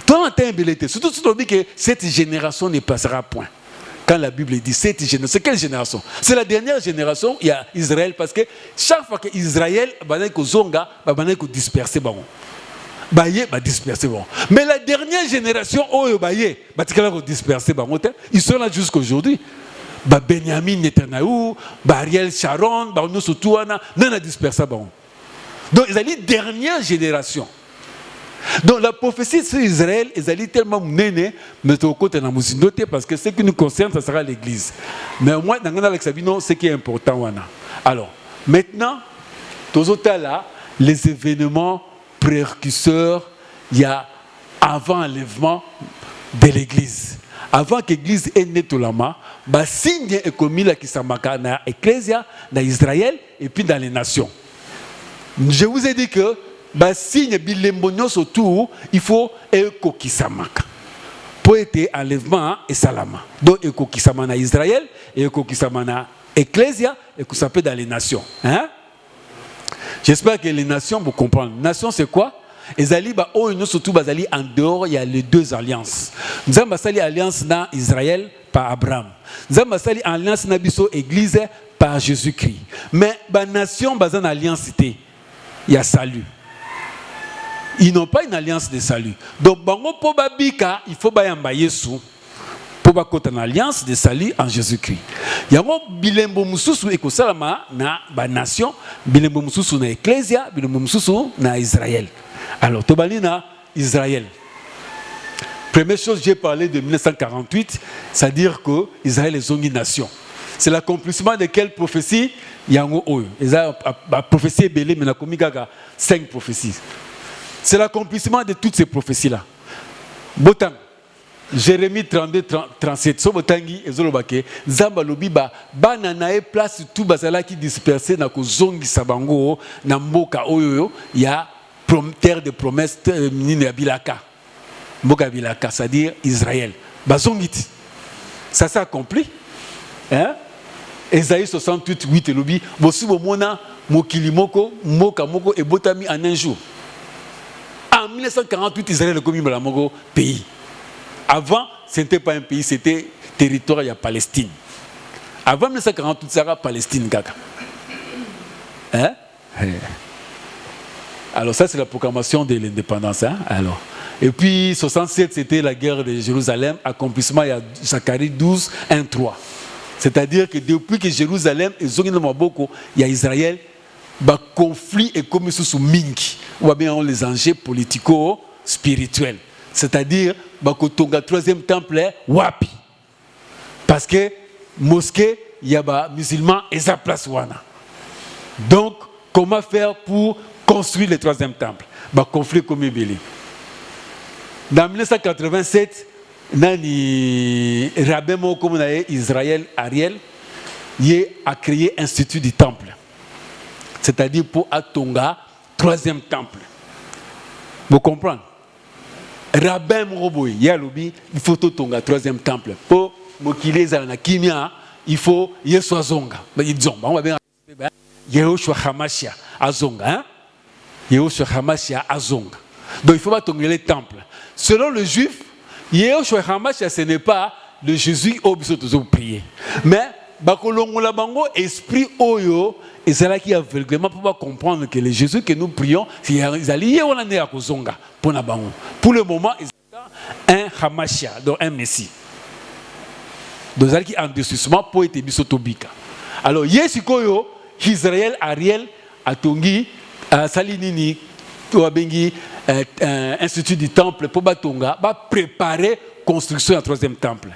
Tout un temps ébélité. Surtout si on dit que cette génération ne passera point. Quand la Bible dit cette génération, c'est quelle génération? C'est la dernière génération, il y a Israël, parce que chaque fois que Israël va disperser, disperser. Mais la dernière génération, disperser, ils sont là jusqu'aujourd'hui. Benjamin Netanyahu, Ariel Sharon, nous surtout, non a dispersé. Donc, ils ont dit dernière génération. Donc la prophétie sur Israël est tellement nénée, mais au côté de parce que ce qui nous concerne, ça sera l'Église. Mais au moins, dans ce qui est important. Alors, maintenant, tous là, les événements précurseurs, il y a avant l'enlèvement de l'Église. Avant que l'Église ait né tout lama, signe est commis là qui s'amaka dans l'Ecclésia, dans Israël et puis dans les nations. Je vous ai dit que signe bilembonios autour, il faut ekokisamaka. Pour être enlèvement et salama. Donc ekokisama na Israël et ekokisama na Ecclésia et que ça peut dans les nations. Hein? J'espère que les nations vous comprennent. Nation c'est quoi? Ezali surtout en dehors il y a les deux alliances. Nous avons alliance dans Israël par Abraham. Nous avons alliance dans biso Église par Jésus-Christ. Mais la nation basée en alliance il y a salut. Ils n'ont pas une alliance de salut. Donc, pour Babika, il faut bailler sous pour bakoter une alliance de salut en Jésus-Christ. Il y a un bilembo mususu et kosalama na ba nation, bilembo mususu na Ecclésia, bilembo mususu na Israël. Alors, tobali na Israël. Première chose, j'ai parlé de 1948, c'est-à-dire que Israël est une nation. C'est l'accomplissement de quelle prophétie? Il y a une prophétie belée, mais il y a 5 prophéties. C'est l'accomplissement de toutes ces prophéties-là. Botan, Jérémie 32, 37, Sobotangi et Zolobake, Zamba Lobiba, Bananae place tout Bazala qui dispersé dans Zongi Sabango, Namboka Oyoyo, il y a terre de promesses, Nina Bilaka. Mboka Bilaka, c'est-à-dire Israël. Bazongit. Ça s'est accompli. Hein? Esaïe 68, 8 et Lobi, Bosubo Mona, Mokilimoko, Moka Moko et Botami en un jour. En 1948, Israël a commis le pays. Avant, ce n'était pas un pays, c'était territoire de la Palestine. Avant 1948, ça era Palestine. Hein? Alors ça, c'est la proclamation de l'indépendance. Hein? Alors. Et puis, 67, c'était la guerre de Jérusalem. Accomplissement, il y a Zacharie 12, 1, 3. C'est-à-dire que depuis que Jérusalem est zone de Maboko, il y a Israël. Le conflit est commis sous Minki, ou bien les enjeux politico-spirituels. C'est-à-dire, le troisième temple est Wapi. Parce que mosquée, il y a des musulmans et ça place wana. Donc, comment faire pour construire le troisième temple? Le conflit commis belé. Dans 1987, Nani Rabemo comme Israël Ariel, il a créé l'Institut du Temple. C'est-à-dire pour Atonga, troisième temple. Vous comprenez? Rabbin Moroboy, il faut Tonga, troisième temple. Pour Mokile Zalana Kimia, il faut Yeswazonga. On va bien Yehoshua Hamashia Azonga. Yehoshua Hamashia Azonga. Donc il faut pas tomber les temples. Selon le juif, Yehoshua Hamashia, ce n'est pas le Jésus au besoin de prier. Mais Bakolongo la bango esprit oyo et c'est là qui aveuglement pour comprendre que le Jésus que nous prions ils allaient on en est à kozonga pour na bango. Pour le moment ils attendent un Hamashia donc un Messie. Donc ça qui en destruction pour être bisotobika. Alors Yesu koyo Israël Ariel atongi salinini to bengi institut du temple pour batonga va préparer construction du troisième temple.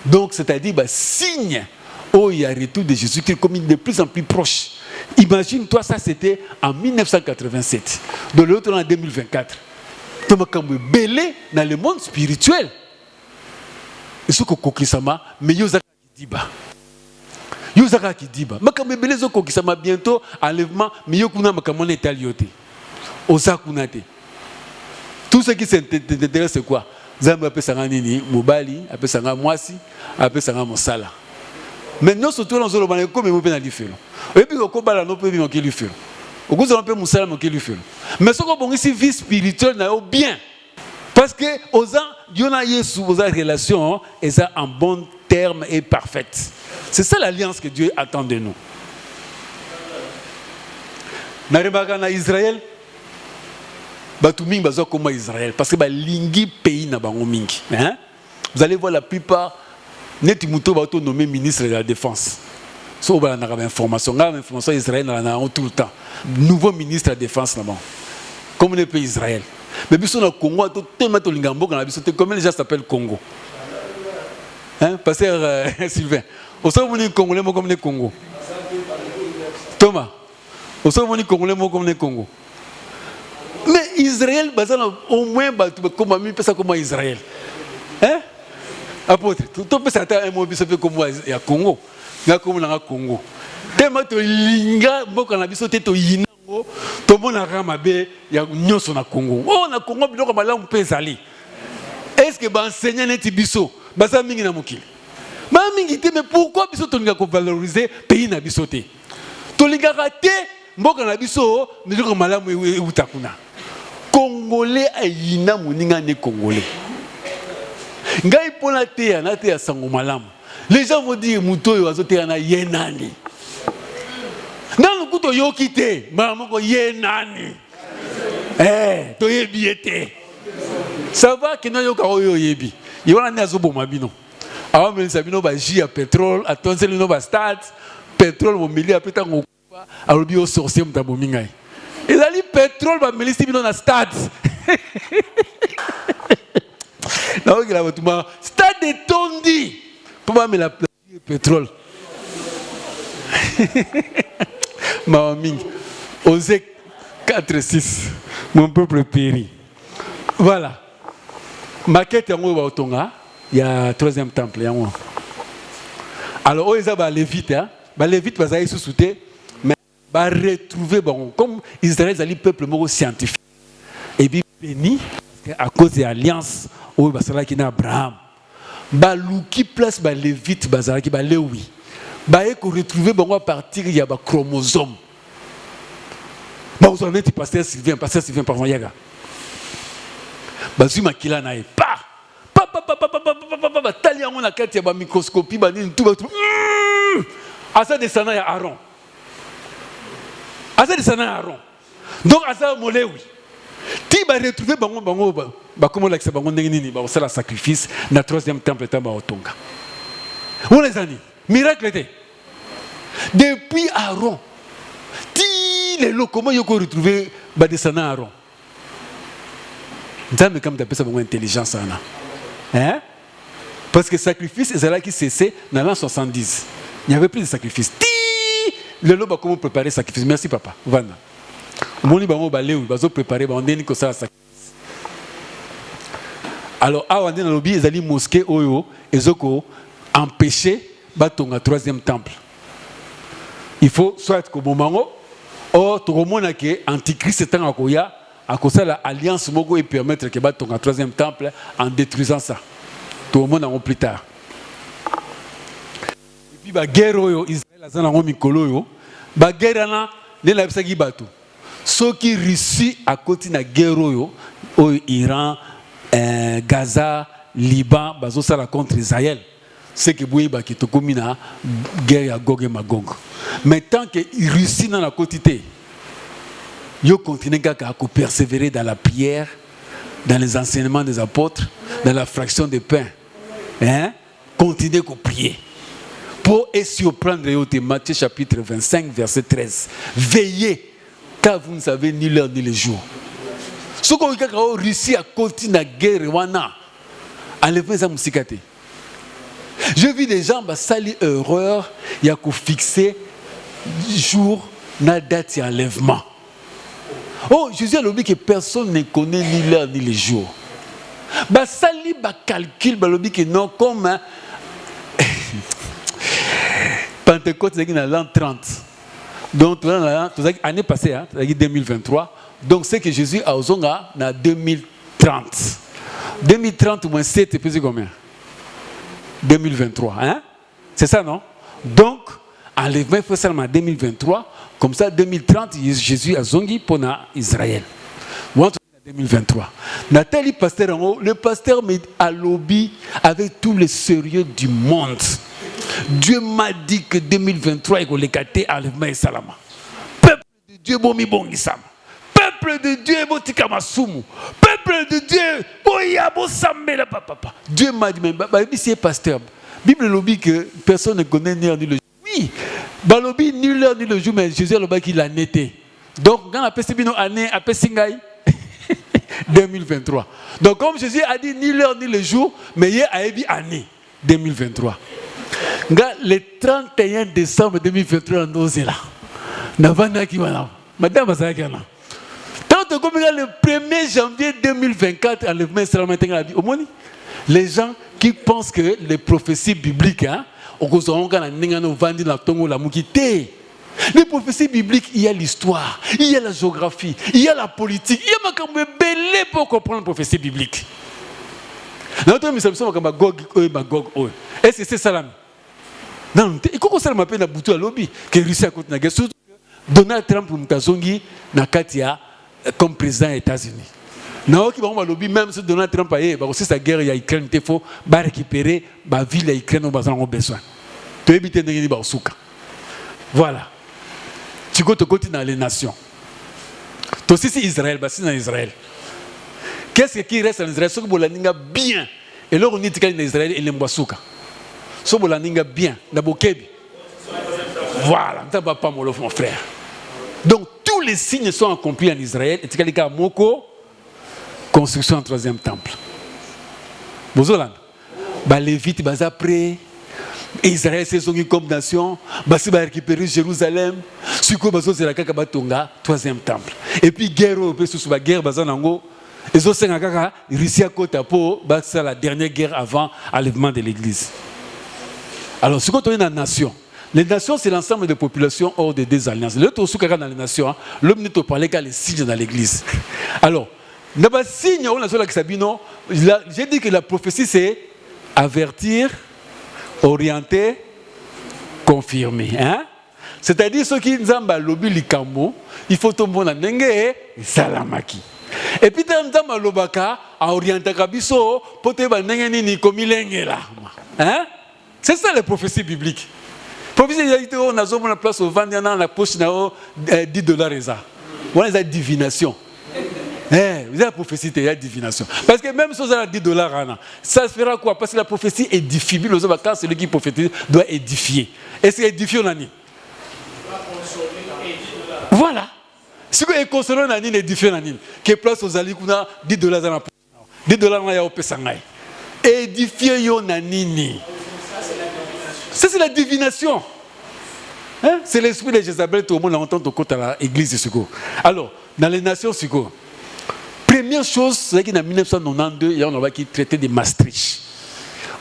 Donc c'est-à-dire signe. Oh, il y a un retour de Jésus qui est comme de plus en plus proche. Imagine-toi, ça c'était en 1987. De l'autre en 2024. Tu m'as comme belé dans le monde spirituel. Et ce que Kokisama, mais Yozaka qui dit bas. Yozaka qui dit bas. Mais comme belé, ce Kokisama bientôt, enlèvement, mais Yokuna Makamon est alioté. Osakunate. Tout ce qui s'intéresse, c'est quoi? Zamba appelle ça Nini, Mobali, appelle ça Mwasi, appelle ça Mosala. Mais nous, surtout dans le monde, comme nous pouvons le faire. Et puis, on peut pas nous faire. Au un peu moussala moké lui fait. Mais ce qu'on ici vie spirituelle n'a bien. Parce que aux gens, il y en a Yesu, aux relation, et ça en bon terme et parfaite. C'est ça l'alliance que Dieu attend de nous. N'arrive Israël, Batumingi bazo comme Israël, parce que l'ingui pays n'a pas mingi. Vous allez voir la plupart, net muto ba auto nommé ministre de la défense. So ba na information, information Israël na tout le temps. Nouveau ministre de la défense là-bas. Comme le pays Israël. Mais biso na Congo to tellement to lingambo na biso te comment les gens s'appellent Congo. Pasteur Sylvain. Au sein de Congolais comme les Congo. Thomas. Au sein de Congolais comme les Congo. Mais Israël, au moins, comme ami, ça comme Israël. Hein? Apôtre, tout le monde peut un mot comme il y a Congo. Il y a comme le Congo. Tellement de linga, beaucoup de gens qui ont yinango, tout le monde a ramabé, il y a nyon sur le Congo. Oh, na Congo, il y a un peu de est-ce que l'enseignant est biso? Baza mingi na mokili. Ma mingi te, mais pourquoi biso tolinga ko valoriser pays na biso te? Tolinga raté mboka na biso ndiko malamu utakuna. Congolais ayina moninga ne Congolais. Ngai pona te na te sango malamu. Les gens vont dire muto yo azote na yenani. Dans le coup to yokite, maman ko yenani. To yebiete. Ça va que nous avons yebi. Il y a un azobo mabino. Avant mais sabino ba ji à pétrole, attention nous ba stade, pétrole au milieu après tant on alors bio sorcier mtabo mingai. Il a dit pétrole ba milice bino na stade. Là il a tout stade de tondi. Pour pas me la pétrole. Maming. Osée 4-6. Mon peuple périt. Voilà. Maquette en haut il y a troisième temple. Alors, ils ont les lévites, les lévites vont aller sous-souter, mais va retrouver comme Israël est le peuple scientifique. Et puis béni à cause de l'alliance où il y a Abraham. Ba louki place ba lévite bazalaki ba lewi. Ba e ko retrouver à partir il y a ba chromosome. Ba vous en êtes pasteur Sylvain par exemple yaga. Bazuma kila na e pa tali yango na kati ya ba microscopie ba nini tout ba tout asa descendant ya Aaron donc asa molewi ti ba retrouver bango ba comment l'accès bango ndenge nini ba osala sacrifice na troisième temple ta ba otonga on les amis miracle était depuis Aaron ti les locaux comment yoko retrouver ba descendant Aaron. Nzambe comme d'après ça beaucoup intelligence ana. Hein? Parce que sacrifice c'est là qui cessait dans l'an 70. Il n'y avait plus de sacrifice. Le loba comment préparer sacrifice. Merci papa. Vanda. Moni bango baléou bazo préparer ba ndeni ko ça sacrifice. Alors awa ndena lobi ezali mosquée oyo ezoko empêcher batonga troisième temple. Il faut soit ko bomango o to komona ke antichrist tanga koya à cause de l'alliance mogo et permettre que bat ton troisième temple en détruisant ça. Tout le monde en plus tard. Et puis la guerre Israël a zana mikolo yo, la guerre na ne la bisa gibatu. Ceux qui Russie à côté na guerre au Iran, Gaza, Liban, bazo sala contre Israël. C'est que boui ba ki to komina guerre à Gog et Magog. Mais tant que Russie na la côté yo continuez à persévérer dans la prière, dans les enseignements des apôtres, dans la fraction des pains. Hein? Continuez à prier. Pour surprendre Matthieu chapitre 25, verset 13. Veillez, car vous ne savez ni l'heure ni le jour. Ce qu'on a réussi à continuer la guerre, enlevez ça musikate. Je vis des gens qui sali erreur, il y a qu'à fixer jour, na date et enlèvement. Oh, Jésus a dit que personne ne connaît ni l'heure ni le jour. Bah, ça li ba calcul, bah, dit que non, comme Pentecôte, c'est dans l'an 30. Donc, l'année passée, hein, 2023. Donc, c'est que Jésus a osé en 2030. 2030 moins 7, c'est plus combien? 2023, hein? C'est ça, non? Donc, enlèvement faut seulement en 2023 comme ça 2030 Jésus a zongi pour Israël. En 2023. Nathalie pasteur le pasteur a lobby avec tout le sérieux du monde. Dieu m'a dit que 2023 il y a enlèvement et salama. Peuple de Dieu bomi bongisama. Peuple de Dieu botikama sumu. Peuple de Dieu boyabo sambela papa. Dieu m'a dit mais c'est pasteur. Bible lobby que personne ne connaît ni le jour. Oui. Balobi ni l'heure ni le jour mais Jésus a lobby qu'il a netté. Donc quand on appelle Sibino année appelle Singai 2023. Donc comme Jésus a dit ni l'heure ni le jour, mais il a dit année 2023. Le 31 décembre 2023, nous sommes là. Madame Azakana. Tant que le 1er janvier 2024, les gens qui pensent que les prophéties bibliques, les prophéties bibliques, il y a l'histoire, il y a la géographie, il y a la politique, il y a un belé pour comprendre les prophéties bibliques. Notre mission est-ce que c'est ça? Non, il faut que ça m'appelle la boutique à lobby que Russie a continué. Surtout Donald Trump mutazongi na katia comme président des États-Unis. Non, qui va au lobby même si Donald Trump a eu aussi sa guerre il Ukraine, il faut récupérer la ville Ukraine où on a besoin. Tu éviter de gagner souka. Voilà. Tu continues dans les nations. Tu aussi c'est Israël, c'est dans Israël. Qu'est-ce qui reste en Israël? Ce que vous l'avez bien. Et là on dit que Israël et l'emboussouka. So bolaninga bien na bokebi. Voilà, pas mon frère. Donc tous les signes sont accomplis en Israël et tikalika moko construction du troisième temple. Bozolan. Ba Lévite baza prêt. Israël c'est son comme nation, basi ba récupérer Jérusalem, siko bazo zela kaka batonga troisième temple. Et puis guerre européenne sous la guerre baza nango ezo senga kaka Russie à côté pour basa la dernière guerre avant l'enlèvement de l'église. Alors, ce qu'on est dans la nation, les nations, c'est l'ensemble des populations hors des deux alliances. L'autre aussi, dans les nations, l'homme ne peut parler qu'à les signes dans l'église. Alors, dans les signes, j'ai dit que la prophétie, c'est avertir, orienter, confirmer. Hein? C'est-à-dire, ceux qui nous ont lobby likambo, il faut tomber dans Nenge et Salamaki. Et puis, dans le lobaka, à orienter Kabiso, pour te dire Nenge ni comme il est là. Hein? C'est ça les prophéties bibliques. Prophétie, on a la place au ventre, dans la poche, $10. Voilà la divination. Vous avez la prophétie, il y a divination. Parce que même si vous avez $10, ça se fera quoi? Parce que la prophétie édifie. Quand celui qui prophétise doit édifier. Et c'est édifié, on a dit. Voilà. Si vous êtes consolé, on a dit édifié, on a dit. Qui place aux alliés, on a $10 dans la poche. $10, on a au Pessangaï. Édifié, on a nini. Ça, c'est la divination. Hein? C'est l'esprit de Jézabel, tout le monde entend au côté à l'église de Suko. Alors, dans les nations Suko, première chose, c'est qu'en 1992, il y a un qui traitait de Maastricht.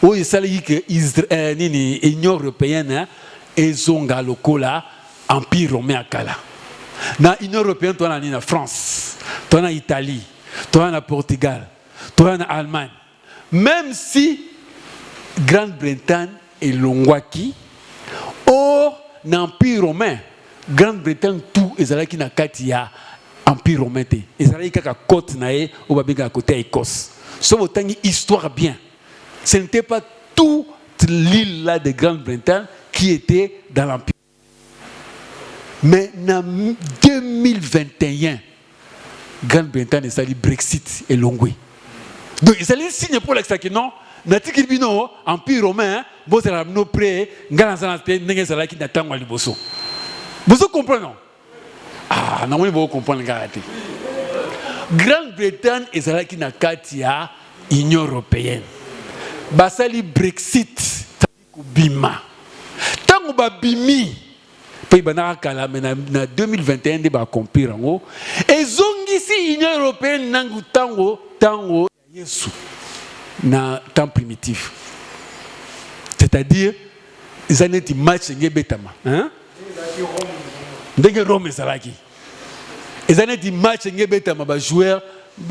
Où il s'agit que l'Union européenne et Zonga Lokola, Empire romain à Kala. Dans l'Union européenne, tu as la France, tu as l'Italie, tu as le Portugal, tu as l'Allemagne. Même si Grande-Bretagne et Longwaki, or l'Empire romain, Grande-Bretagne, tout, ils allaient qui n'a qu'à Empire romain. Ils allaient qu'à côte naé, ou babéga à côté Écosse. Sauf autant histoire bien. Ce n'était pas toute l'île là de Grande-Bretagne qui était dans l'Empire. Mais en 2021, Grande-Bretagne est allée Brexit et Longwe. Donc ils allaient signer pour l'extra que non. Natiki bino empire romain bo sera no pré ngala sana te ndenge sala ki natango liboso. Vous comprenez? Ah, na moni bo comprendre ngati. Grande-Bretagne et sala ki na katia Union européenne. Basali Brexit tango bima. Tango ba bimi pe bana kala mais na 2021 de ba compire ngo et zongi si Union européenne nangu tango Yesu. Dans le temps primitif. C'est-à-dire, ils ont dit match et betama. Hein? Dès Rome est salaki. Ils ont dit match et betama. Les joueurs,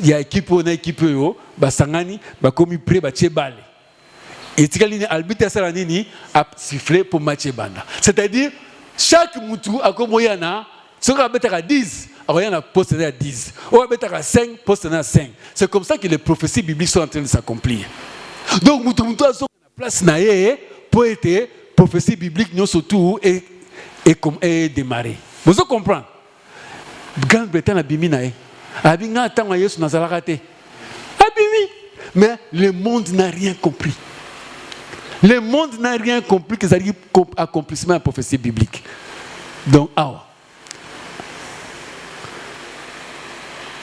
il y a équipe on a équipe yo, basangani, bakomi pré bache balé. Et si quelqu'un arbitre ça l'année a sifflé pour match banda. C'est-à-dire, chaque mutu akomoyana soka abetaka 10 akoyana poste à 10 ou abetaka 5 poste à 5. C'est comme ça que les prophéties bibliques sont en train de s'accomplir. Donc mutu a son place naé pour être prophétie biblique nous surtout et démarrer. Vous comprenez? Grande-Bretagne a bimi naé. Abinga attend Yesu nazalaka te. Abimi. Mais le monde n'a rien compris. Le monde n'a rien compris que ça dit accomplissement de la prophétie biblique. Donc,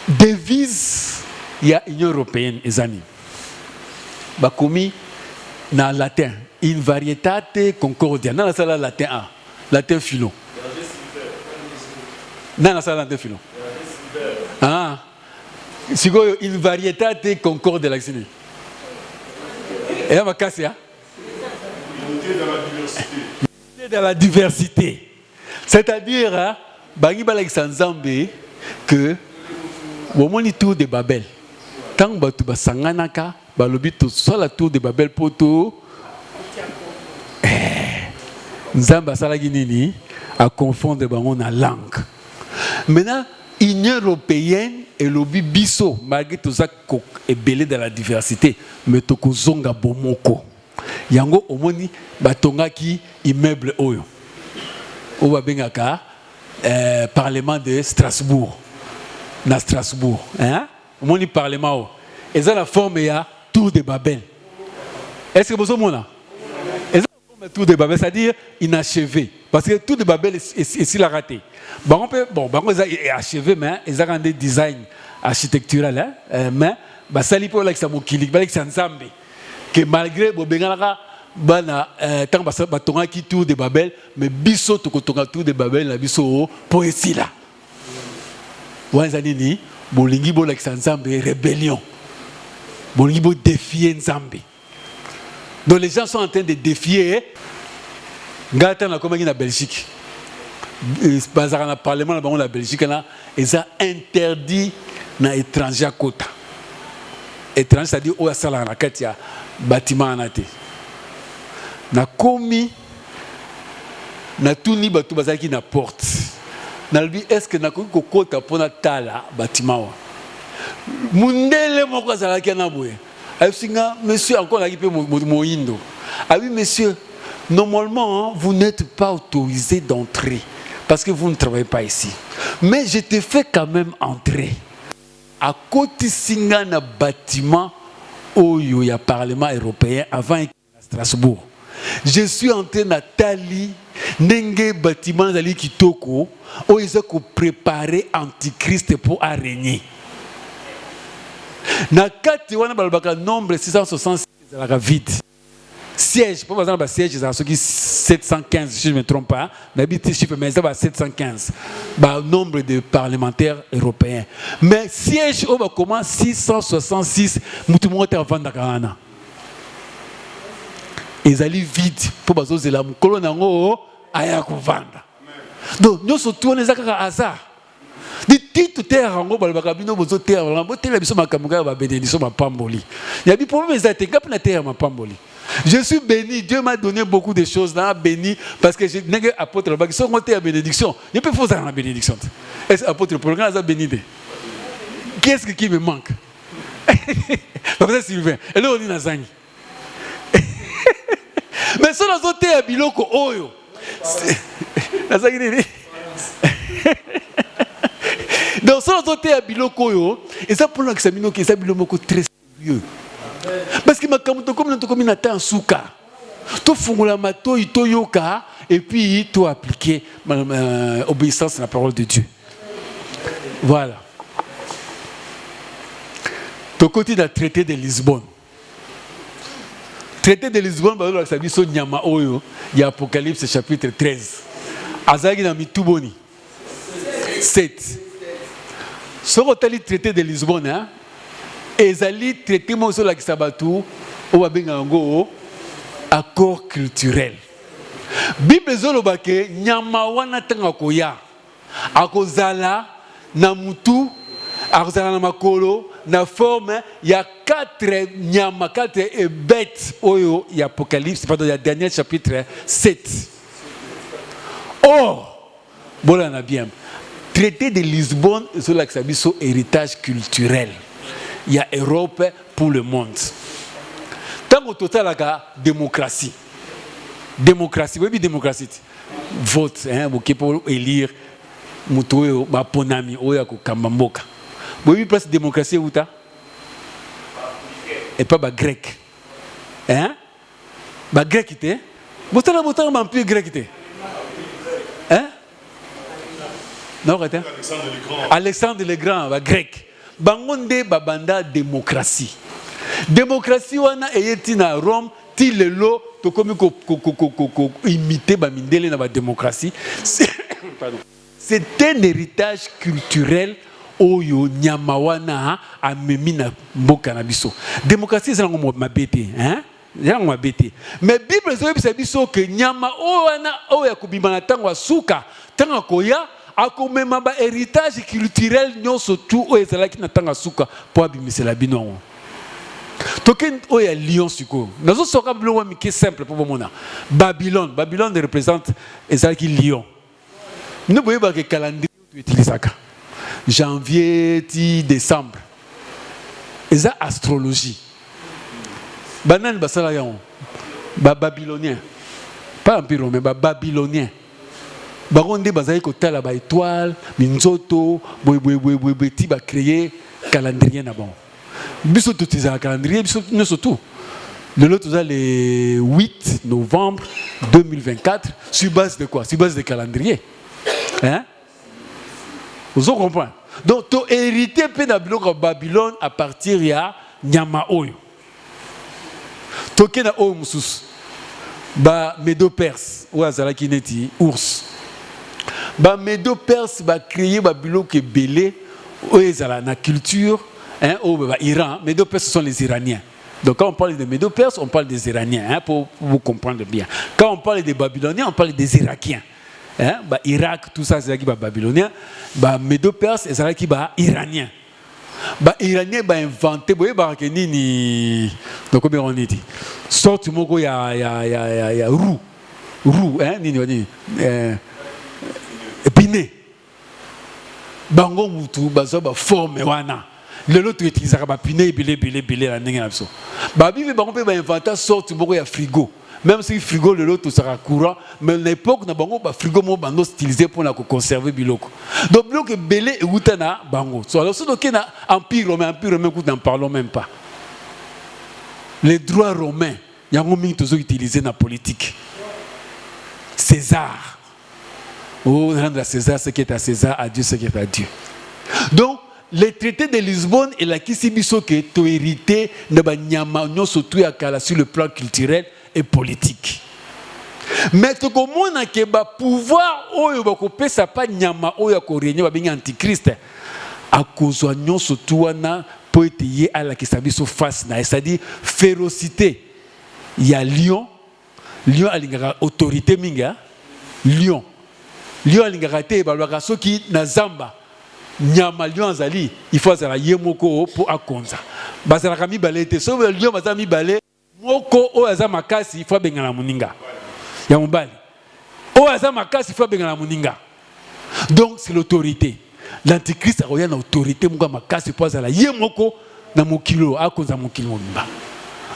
devise, il y a l'Union européenne, les amis. Bakomi, dans le latin, in varietate concordia. Dans la salle latin A, latin philo. Dans la salle latin philo. Ah, si vous avez une varietate concordia, la Xine. Et là, ma casse, hein? Dans la diversité. C'est-à-dire, hein, que au moment du tour de Babel, tant que tu vas s'enganaka, balobito soit la tour de Babel pour tout, Nzamba salaginini à confondre la langue. Maintenant, l'Union européenne et le biso, malgré tout ça, est belé dans la diversité, mais tu as zonga bomoko. Yango omoni batonga ki immeuble oyo oba bengaka parlement de Strasbourg na Strasbourg hein omoni parlement o eza la forme ya tour de Babel. Est-ce que vous mona eza la forme tour de Babel, c'est-à-dire inachevé parce que tour de Babel est la raté. Bon eza achevé mais eza un design architectural hein mais basali pour la mokili ba la nzambe que malgré Bobengalaka, bana tant batonga qui tour de Babel, mais biso to kotonga tour de Babel la biso poésie là. Wanzanini, bolingi bo l'exensemble rébellion. Bolingi bo défier Nzambe. Donc les gens sont en train de défier. Ngata na comme na Belgique. Bazar na parlement na la Belgique là, ils ont interdit na étranger quota. Étranger c'est-à-dire au sala na katia bâtiment anate na komi na tuni batu bazaki na porte na lui est-ce que na kokota pona tala bâtiment mundele moko azalaki na boye asinga monsieur encore na kipe moindo ah oui monsieur normalement vous n'êtes pas autorisé d'entrer parce que vous ne travaillez pas ici mais je te fais quand même entrer à côté singa na bâtiment Oyo ya Parlement européen avant Strasbourg. Je suis entré dans Tali, Nenge bâtiment d'Ali Kitoko, où ils ont préparé Antichrist pour régner. Na kati wana balbaka nombre 666 la vide. Siège, pour exemple, siège, c'est 715, si je ne me trompe pas, mais chiffre, mais c'est 715. Nombre de parlementaires européens. Mais siège, on va commencer 666, Moutoumou est avant Dakarana. Ils allaient vite pour baser la colonne à vendre. Donc, nous sommes tous les hasard. Des titres terre en haut, balbakabino, bozo terre, la biso makamuga, bénédiction, ma pamboli. Il y a des problèmes, ils étaient cap la terre, ma pamboli. Je suis béni, Dieu m'a donné beaucoup de choses là, béni, parce que je n'ai apôtre là-bas, qui sont montés à bénédiction. Il peut faire ça dans la bénédiction. Est-ce apôtre pour le grand, béni? Qu'est-ce qui me manque? Papa Sylvain, et là on dit Nazani. Mais si on a sauté à Biloko, Oyo. Nazani. Donc si on a sauté à Biloko, Oyo, et ça pour l'examiner, c'est un Biloko très sérieux. Parce que ma kamuto comme notre commune atteint souka. Tu fungula mato ito yoka et puis tu appliquer obéissance à la parole de Dieu. Voilà. Ton côté d'un traité de Lisbonne. Traité de Lisbonne, ça dit son nyama oyo, il y a Apocalypse chapitre 13. Azagi na mituboni. 7. Ce que traité de Lisbonne, hein? Ezali traité mo sur la kisabatu o bengango accord culturel. Bible zolobake nyama wana tanga koya akozala na mutu akozala na makolo na forme ya 4 nyama 4 bêtes oyo ya Apocalypse pardon ya Daniel chapitre 7. Or, voilà, on a bien. Traité de Lisbonne, c'est là que ça dit son héritage culturel. Il y a Europe pour le monde. Tant au total, il y a démocratie. Démocratie, oui, démocratie. Vote, hein, pour élire, Moutoue, Ponami, Oya, Kambamboka. Oui, place démocratie, où t'as? Et pas grec. Hein? Grec, il était? Vous avez un peu grec, il était? Hein? Non, Alexandre le Grand, grec. Bangonde babanda démocratie. Démocratie wana eyeti na Rome ti lelo to komi ko imiter ba mindele na ba démocratie. C'est un héritage culturel oyo nyama wana amemi na mboka na biso. Démocratie c'est ngo mabete, hein? Yango mabete. Mais Bible ça biso que nyama wana oya kubima na tango asuka, tango koya akomema ba héritage culturel nyonso tout oyo ezalaki na tanga suka po abimisela bino. Token oyo Lyon siko. Nazo soka biloko mike simple po bomona. Babylone représente ezalaki Lyon. Nous voyons que le calendrier tu utilises ça. Janvier ti décembre. Eza astrologie. Banane basala yon. Babylonien. Pas empire romain, babylonien. Baronde bazali kotala ba étoile, minzoto, boy ti ba créer calendrier na bon. Biso tout ça calendrier, biso ne surtout. Le lot le 8 novembre 2024 sur base de quoi? Sur base de calendrier. Hein? Vous comprenez? Donc tu hérité pe na biloko Babylone à partir ya nyama oyo. Tokena oyo mususu. Ba Médo-Perse ou azalaki neti ours. Ba Médo-Perse ba créer ba biloko belé oezala na culture hein au Iran. Médo-Perse sont les Iraniens. Donc quand on parle de Médo-Perse, on parle des Iraniens hein, pour vous comprendre bien. Quand on parle des Babyloniens, on parle des Irakiens. Hein, bah Irak tout ça c'est qui ba Babylonien, ba Médo-Perse c'est qui ba Iranien. Ba Iranien ba inventé boye ba nini donc comment on dit. Sorte moko ya roux hein nini Piné. Bango mutu bazo ba forme wana. Le lot utilise ba piné belé la ndenge na biso. Ba bibi bango pe ba inventer sorte moko ya frigo. Même si frigo le lot sera courant, mais à l'époque na bango ba frigo mo bando utilisé pour na conserver biloko. Donc biloko belé et utana bango. So alors ce donc na empire romain n'en parlons même pas. Les droits romains, yango mingi toujours utilisé na politique. César. Oh, rendre à César ce qui est à César, à Dieu ce qui est à Dieu. Donc, le traité de Lisbonne est la qui s'est que tu hérité de Banyama, non surtout sur le plan culturel et politique. Mais tu comprends que le pouvoir, oyo ça pas Nyama, oyo ko régner ba bengi antichrist, à cause de surtout na pour être à la qui s'habille sur face na, c'est-à-dire férocité. Il y a Lyon a une autorité minga, Lyon alingakate balwaka soki na zamba nyama lion azali il faut azala yemoko pour akonza bazala kami balete so lion bazami balé moko o azama makasi il faut bengana muninga ya mobali o azama makasi il faut bengana muninga. Donc c'est l'autorité. L'antichrist a une autorité moko makasi pour azala yemoko na mokilo akonza mokilo mba.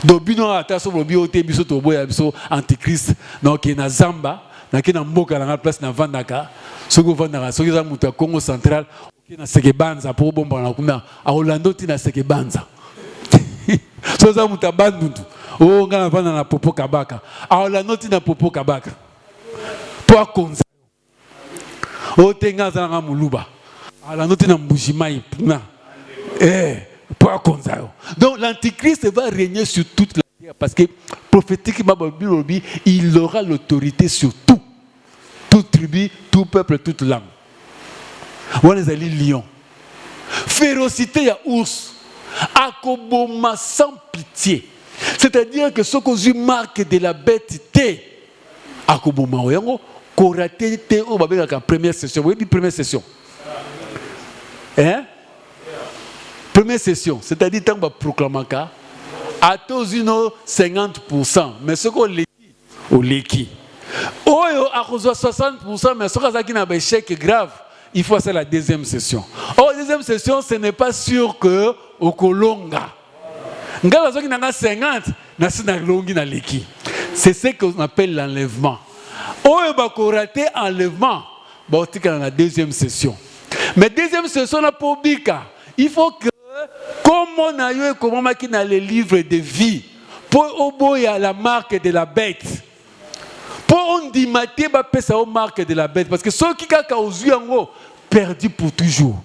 Donc bino ata so lobi ote biso to boya biso antichrist donc na zamba na kina mboka na place na vandaka soko vandaka soki za muta Congo central okina sekebanza pour bomba na kuma a Orlando tina sekebanza so za muta bandundu o ngana vanda na popo kabaka a Orlando tina popo kabaka po akonza o tenga za na muluba a Orlando tina mbujimai na po akonza. Donc l'antichrist va régner sur toute la terre parce que prophétiquement il aura l'autorité sur tout. Toute tribu, tout peuple, toute langue. On est allé lion. Férocité, il y a ours. Akoboma sans pitié. C'est-à-dire que ce que marque de la bête, Akoboma, Koraté, la première session. Vous voyez, première session. Hein? Première session. C'est-à-dire que tu proclames à tous 50%. Mais ce qu'on l'écrit, on l'écrit. Oyo à 60%, mais ce qui a un échec grave, il faut faire la deuxième session. Or, la deuxième session, ce n'est pas sûr que au Kolonga. C'est ce qu'on appelle l'enlèvement. Oh, il va rater enlèvement. Bon, c'est dans la deuxième session. Mais deuxième session, il faut que, comme on a eu, comme on a dans les livres de vie, pour obéir la marque de la bête. Pour on dit maté, bah pesa la marque de la bête. Parce que ceux qui ont eu perdu pour toujours.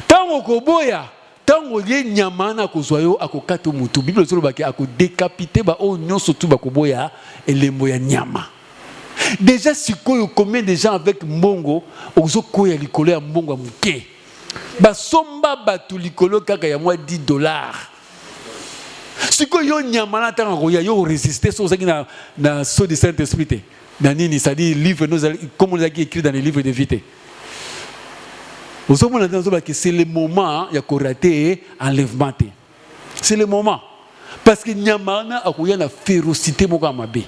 Tant on koboya. Tant on y nyamana kozoyo akokato mutu Bible solo baki ako décapité ba o nyonso tu ba koboya elembo ya nyama. Déjà si combien de gens avec mbongo ozo koya likolo ya mbongo ya muke. Ba somba batu likolo kaka ya moi $10. Si yo nyamana tant ko ya yo résister so ça qui na so de Saint-Esprit. Na nini ça dit livre nous comme on l'a écrit dans les livres de vie. C'est le moment il y a raté enlèvement. C'est le moment parce que nyamana akoya na férocité moko amabe.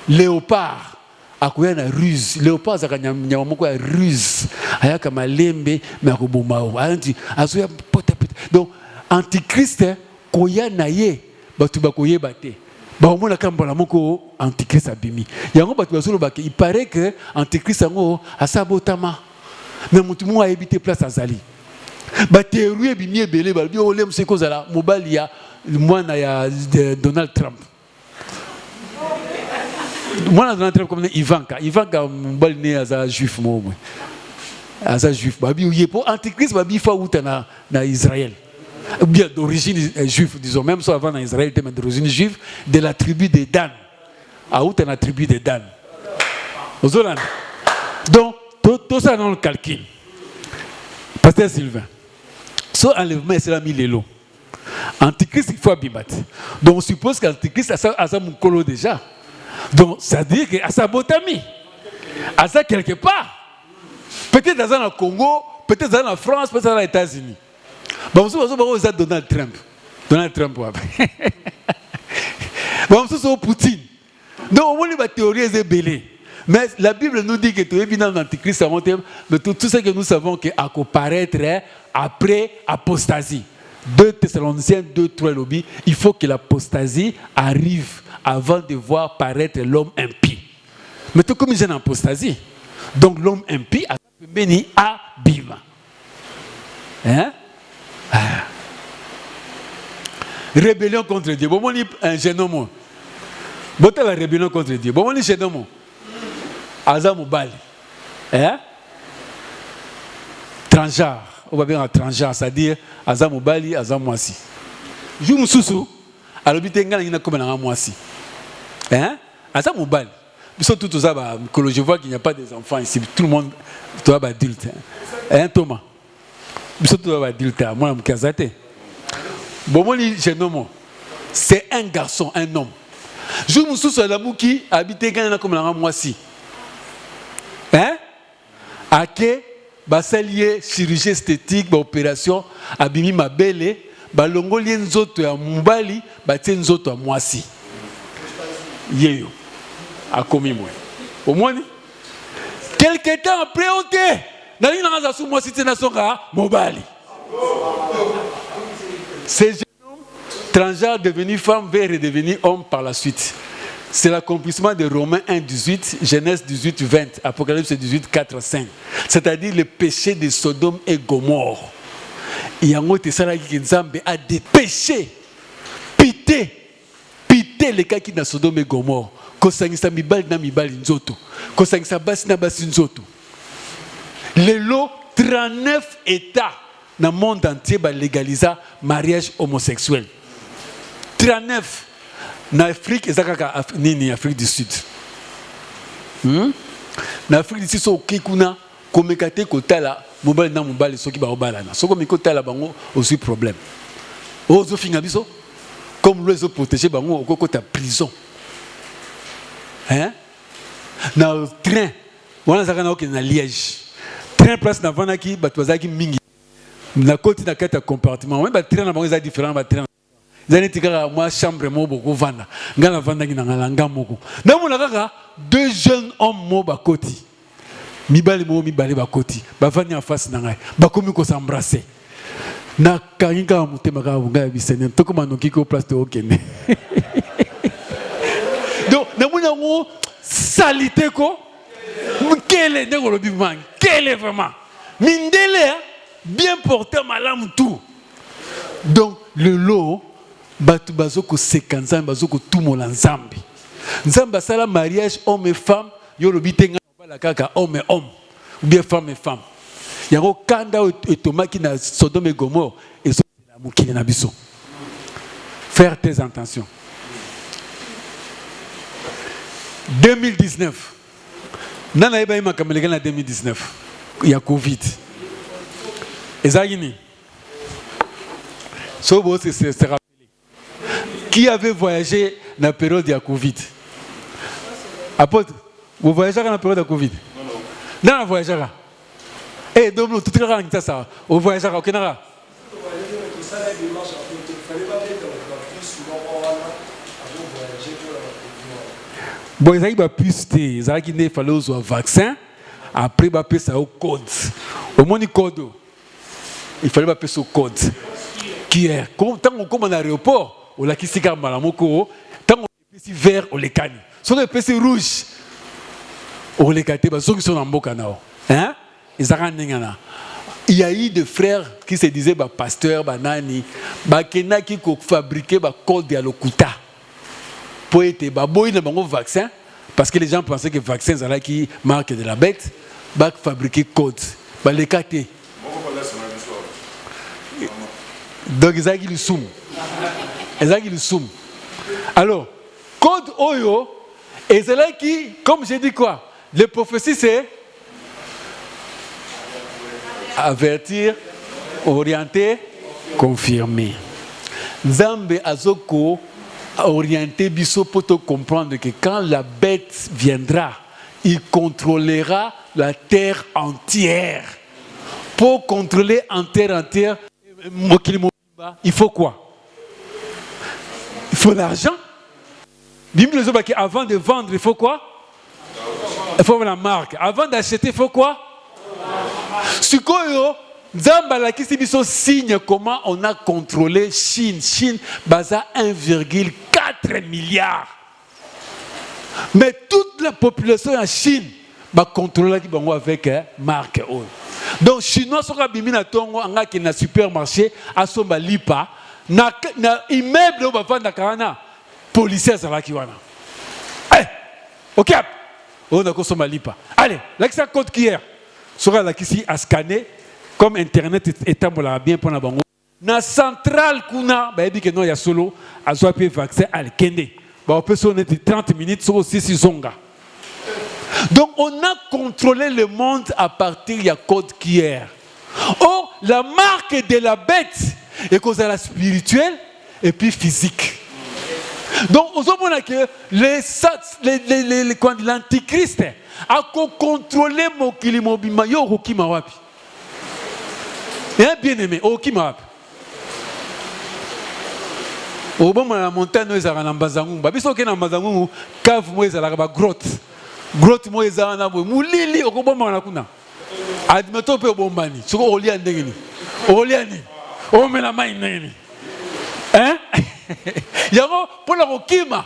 Léopard akoya na ruse. Léopard zaka nyama moko ya ruse. Ayaka malembe mais akobomao. Anti azoya pota. Donc antichrist koya na ye batu bakoye bate. Ba omona kambola moko antichrist abimi. Yango batu bazolo bake il paraît que antichrist ngo asabotama. Mais tout le monde a évité place à Zali. Ba théorie bimie belé ba bi olem se kozala mobali ya mwana ya Donald Trump. Mwana Donald Trump comme Ivanka mobali né aza juif mo. Aza juif ba bi yepo antichrist ba bi fa uta na Israël. Ou bien d'origine juif disons même soit avant en Israël mais d'origine juive de la tribu de Dan. A uta na tribu de Dan. Ozolan. Donc tout ça dans le calcul. Pasteur Sylvain. So enlèvement, c'est la mis lots. Antichrist, il faut abibat. Donc on suppose qu'Antichrist a ça mon colo déjà. Donc ça veut dire qu'à sa botami. À ça quelque part. Peut-être dans le Congo, peut-être dans la France, peut-être dans les États-Unis. Bon, vous avez Donald Trump. Donald Trump, ouais. Bon, vous avez Poutine. Donc on voit les théories est belées. Mais la Bible nous dit que tout est évident dans l'Antichrist, mais tout ce que nous savons qu'il a apparaître après apostasie. 2 Thessaloniciens 2:3 lobby, il faut que l'apostasie arrive avant de voir paraître l'homme impie. Mais tout comme il y a une apostasie, donc l'homme impie a béni à Bima. Hein? Rébellion contre Dieu. Bon, on dit un jeune homme. Bon, la rébellion contre Dieu. Bon, on dit jeune homme. Azam Mobali. Hein? Transgenre. On va bien en transgenre, c'est-à-dire Azam Mobali, Azam Mwasi. Je me soucie, à l'hôpital, il y a comme un Mwasi. Hein? Azam Mobali. Tout ça, je vois qu'il n'y a pas des enfants ici. Tout le monde doit être adulte. Hein, Thomas? Tout doit être adulte. Moi, je suis casé. Bon, moi, jeune homme. C'est un garçon, un homme. Je me soucie à la qui habite comme un Mwasi. Hein? Ake basalier chirurgie esthétique ba opération abimi mabele balongoli nzoto ya mubali batie nzoto ya mwasi yeyo akomi mwe omoni quelque temps après ote na lina ngaza su mwasi tena songa mobali ces jeunes hommes transgenres devenus femmes vont redevenir hommes par la suite. C'est l'accomplissement de Romains 1:18, Genèse 18:20, Apocalypse 18:4-5. C'est-à-dire le péché de Sodome et Gomorre. Il y a un autre qui a des péchés. Pité les cas qui na Sodome et Gomorre. Kosangisa mibali na mibali nzoto. Kosangisa basi na basi nzoto. Les lots 39 États dans le monde entier ba légaliser mariage homosexuel. 39. En Afrique, c'est en Afrique du Sud. En Afrique du Sud, c'est comme kate kotala mobile na mobile soki ba obalana. Soko mikotala bango aussi problème. Ozo finga biso comme les autres protéger bango okoko ta prison. Hein? Na train, wana zakana ok na Liège. Train place na vanaki batwazaki mingi. Na côté na kata compartiment, même ba train na bango za différent ba train. Zane tikara moi chambre mo boko vanda. Ngana vanda ki nanga moko. Na mona kaka deux jeunes hommes mo bakoti. Mibali bakoti. Ba vani en face nanga. Ba komi ko s'embrasser. Na karinga mutema ka bunga bisene. Toko manoki ko place de okene. Donc na mona ngo salité ko. Quel est quel est vraiment Mindele bien porté malam tout. Donc le lot batu bazoko sekanza bazoko tout mon ensemble. Nzamba sala mariage homme et femme yo lobitenga bala kaka homme et homme ou bien femme et femme. Yako kanda etomaki na Sodome et Gomorrhe et so la mukili na biso. Faire tes intentions. 2019. Nana eba ima kameleka na 2019. Il y a Covid. Ezagini. Sobo se rappelé. Qui avait voyagé dans la période de la Covid? Apôtre, vous voyagez dans la période de la Covid? Non. Non, vous voyagez. Eh, donc, tout le monde a ça. Vous voyagez, ok, Nara? Bon, ils ont pisté, ils ont dit qu'il fallait un vaccin, après ils ont appelé ça au code. Au moins, il fallait appeler ça au code. Qui est, tant qu'on commande à l'aéroport, on a qui s'est gardé à Moko, tant qu'on est vert, on les gagne. Si on est PC rouge, on les gagne, parce qu'ils sont en Bokanao. Hein? Ils ont gagné. Il y a eu des frères qui se disaient, pasteur, nani, qui fabriquaient des code de l'Okuta. Pour être un vaccin, parce que les gens pensaient que le vaccin, c'est qui marque de la bête, va fabriquer code. Les cater. Donc, ils ont le soum. Alors, code Oyo, et c'est là qui, comme j'ai dit quoi, les prophéties, c'est avertir, orienter, confirmer. Nzambe Azoko orienter biso pour te comprendre que quand la bête viendra, il contrôlera la terre entière. Pour contrôler en terre entière, il faut quoi? Il faut l'argent. Avant de vendre, il faut quoi? Il faut la marque. Avant d'acheter, il faut quoi? Ce qu'on Zambala qui c'est signe comment on a contrôlé Chine. Chine, basa 1,4 milliard. Mais toute la population en Chine va contrôler avec marque. Donc, Chinois sont à Tongo, qui na supermarché, à Somba Lipa, na immeuble au Bafan Dakarana, policiers à la Kiwana. Allez, ok, on a consommé Lipa. Allez, là, ça compte qui est. Sera là qui s'y a scanné. Comme Internet est bien pour la banque. Dans la centrale, il y a solo, à soit vaccin à l'Kende. On peut sonner 30 minutes sur aussi 6 zonga. Donc, on a contrôlé le monde à partir du code qui est. Or, la marque de la bête est cause à la spirituelle et puis physique. Donc, on voit que l'antichrist a contrôlé mon kilimobima yo rokimawapi. Et un bien-aimé, qui m'a appelé. Au bon moment, la montagne, nous avons un bazangou. Parce que dans bazangou, cave, moi, ils ont la grotte. Grotte, moi, ils ont un moulili. Au bon moment, on a admettons que bon bani. Ce qu'on lit en dégâts. On lit en dégâts. On met la main en dégâts. Hein? Il y a pour la rokima.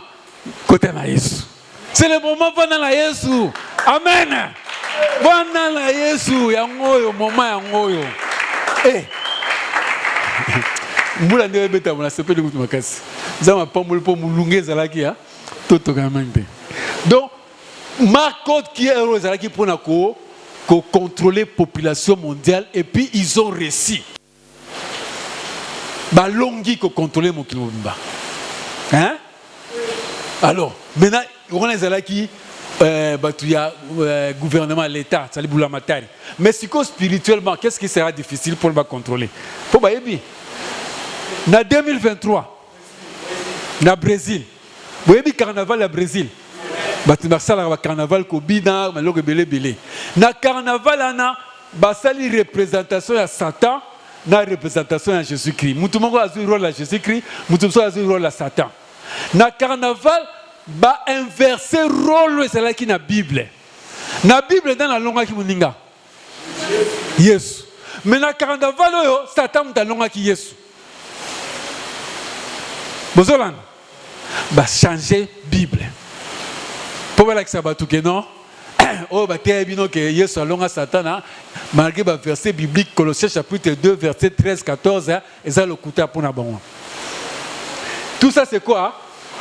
Côté na Yesu. C'est le moment pendant la Yesu. Amen. Pendant la Yesu. Il y a un moment, il y a un eh, moula ne beta mona sepe de kutu makasi. Zama pa moule po mulunge zalaki ha. Toto kamande. Donc Marcode qui est heureux zalaki pour na ko contrôler population mondiale et puis ils ont réussi. Ba longi ko contrôler mon kilomba. Hein? Alors, maintenant on a zalaki gouvernement, l'État, ça les boula matari. Mais spirituellement, qu'est-ce qui sera difficile pour le contrôler? Pour baïbi. En 2023, na Brésil, vous voyez le carnaval au Brésil. Le carnaval Kobina, le carnaval, na représentation de Satan, na représentation de Jésus-Christ. Mutumongo a joué rôle à Jésus-Christ, mutumongo a joué rôle à Satan. Na carnaval, ba inverser rôle c'est là qui na Bible. Na Bible dans la longa qui muninga. Yes. Mais na carnaval Satan dans la longa qui Yesu. Bozolan. Ba changer Bible. Pour voir que ça va tout que non. Oh, bah, que Yesu alonga Satan, malgré le verset biblique, Colossiens chapitre 2, verset 13-14, et ça le coûté pour bon. Tout ça, c'est quoi?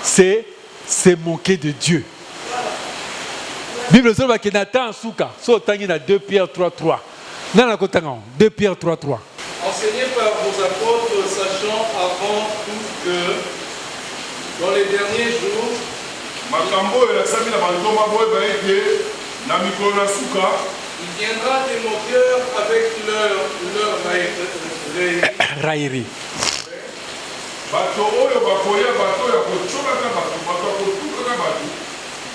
C'est moquer de Dieu. Bible dit que Nathan en souka, so tangi na 2 Pierre 3:3. Dans la côté 2 Pierre 3:3. Enseigné par vos apôtres, sachant avant tout que dans les derniers jours, il viendra des moqueurs avec leur raillerie.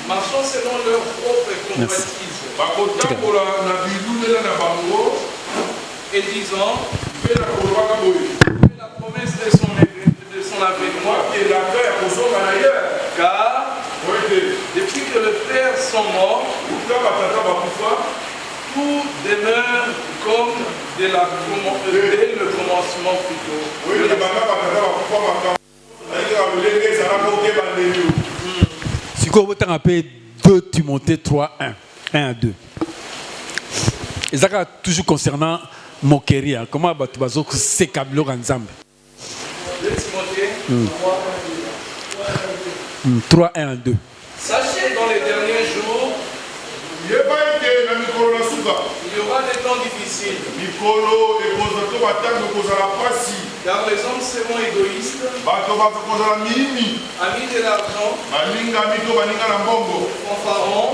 Marchant selon leur propre convoitise. Et disant que la promesse de son avènement, car depuis que les frères sont morts, tout demeure comme dès le commencement plutôt. Si vous avez appelé 2 Timothée 3:1, 1 à 2. Et ça toujours concernant moquerie. Comment tu vas se câbler en ensemble? 2 Timothée 3, 1 à 2. Sachez dans les derniers jours, il y aura des temps difficiles. Car les hommes seront égoïstes, amis de l'argent, fanfarons,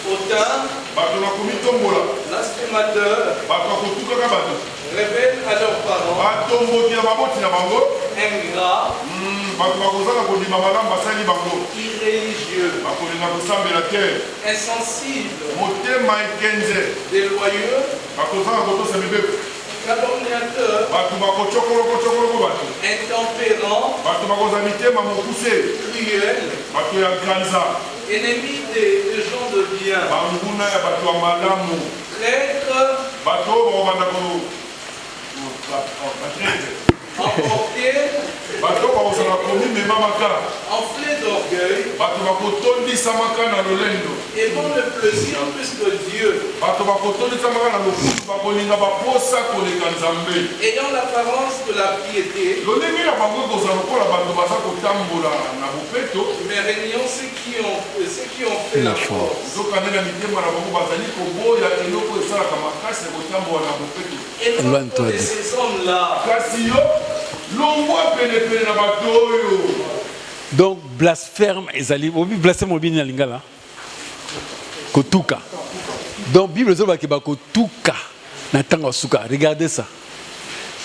hautains, blasphémateurs, rebelles à leurs parents, ingrats, irréligieux, insensibles, déloyaux, calomniateurs, intempérants, cruels, ennemis des gens de bien, traîtres, emportés, enflés d'orgueil, aimant le plaisir plus que Dieu, ayant l'apparence de la piété, mais régnant ceux qui ont fait la force. Et loin de ces hommes-là. Donc, blasphème et zali. Blasphème au bien lingala. Kotuka. Donc, Bible dit que kotuka n'attend suka. Regardez ça.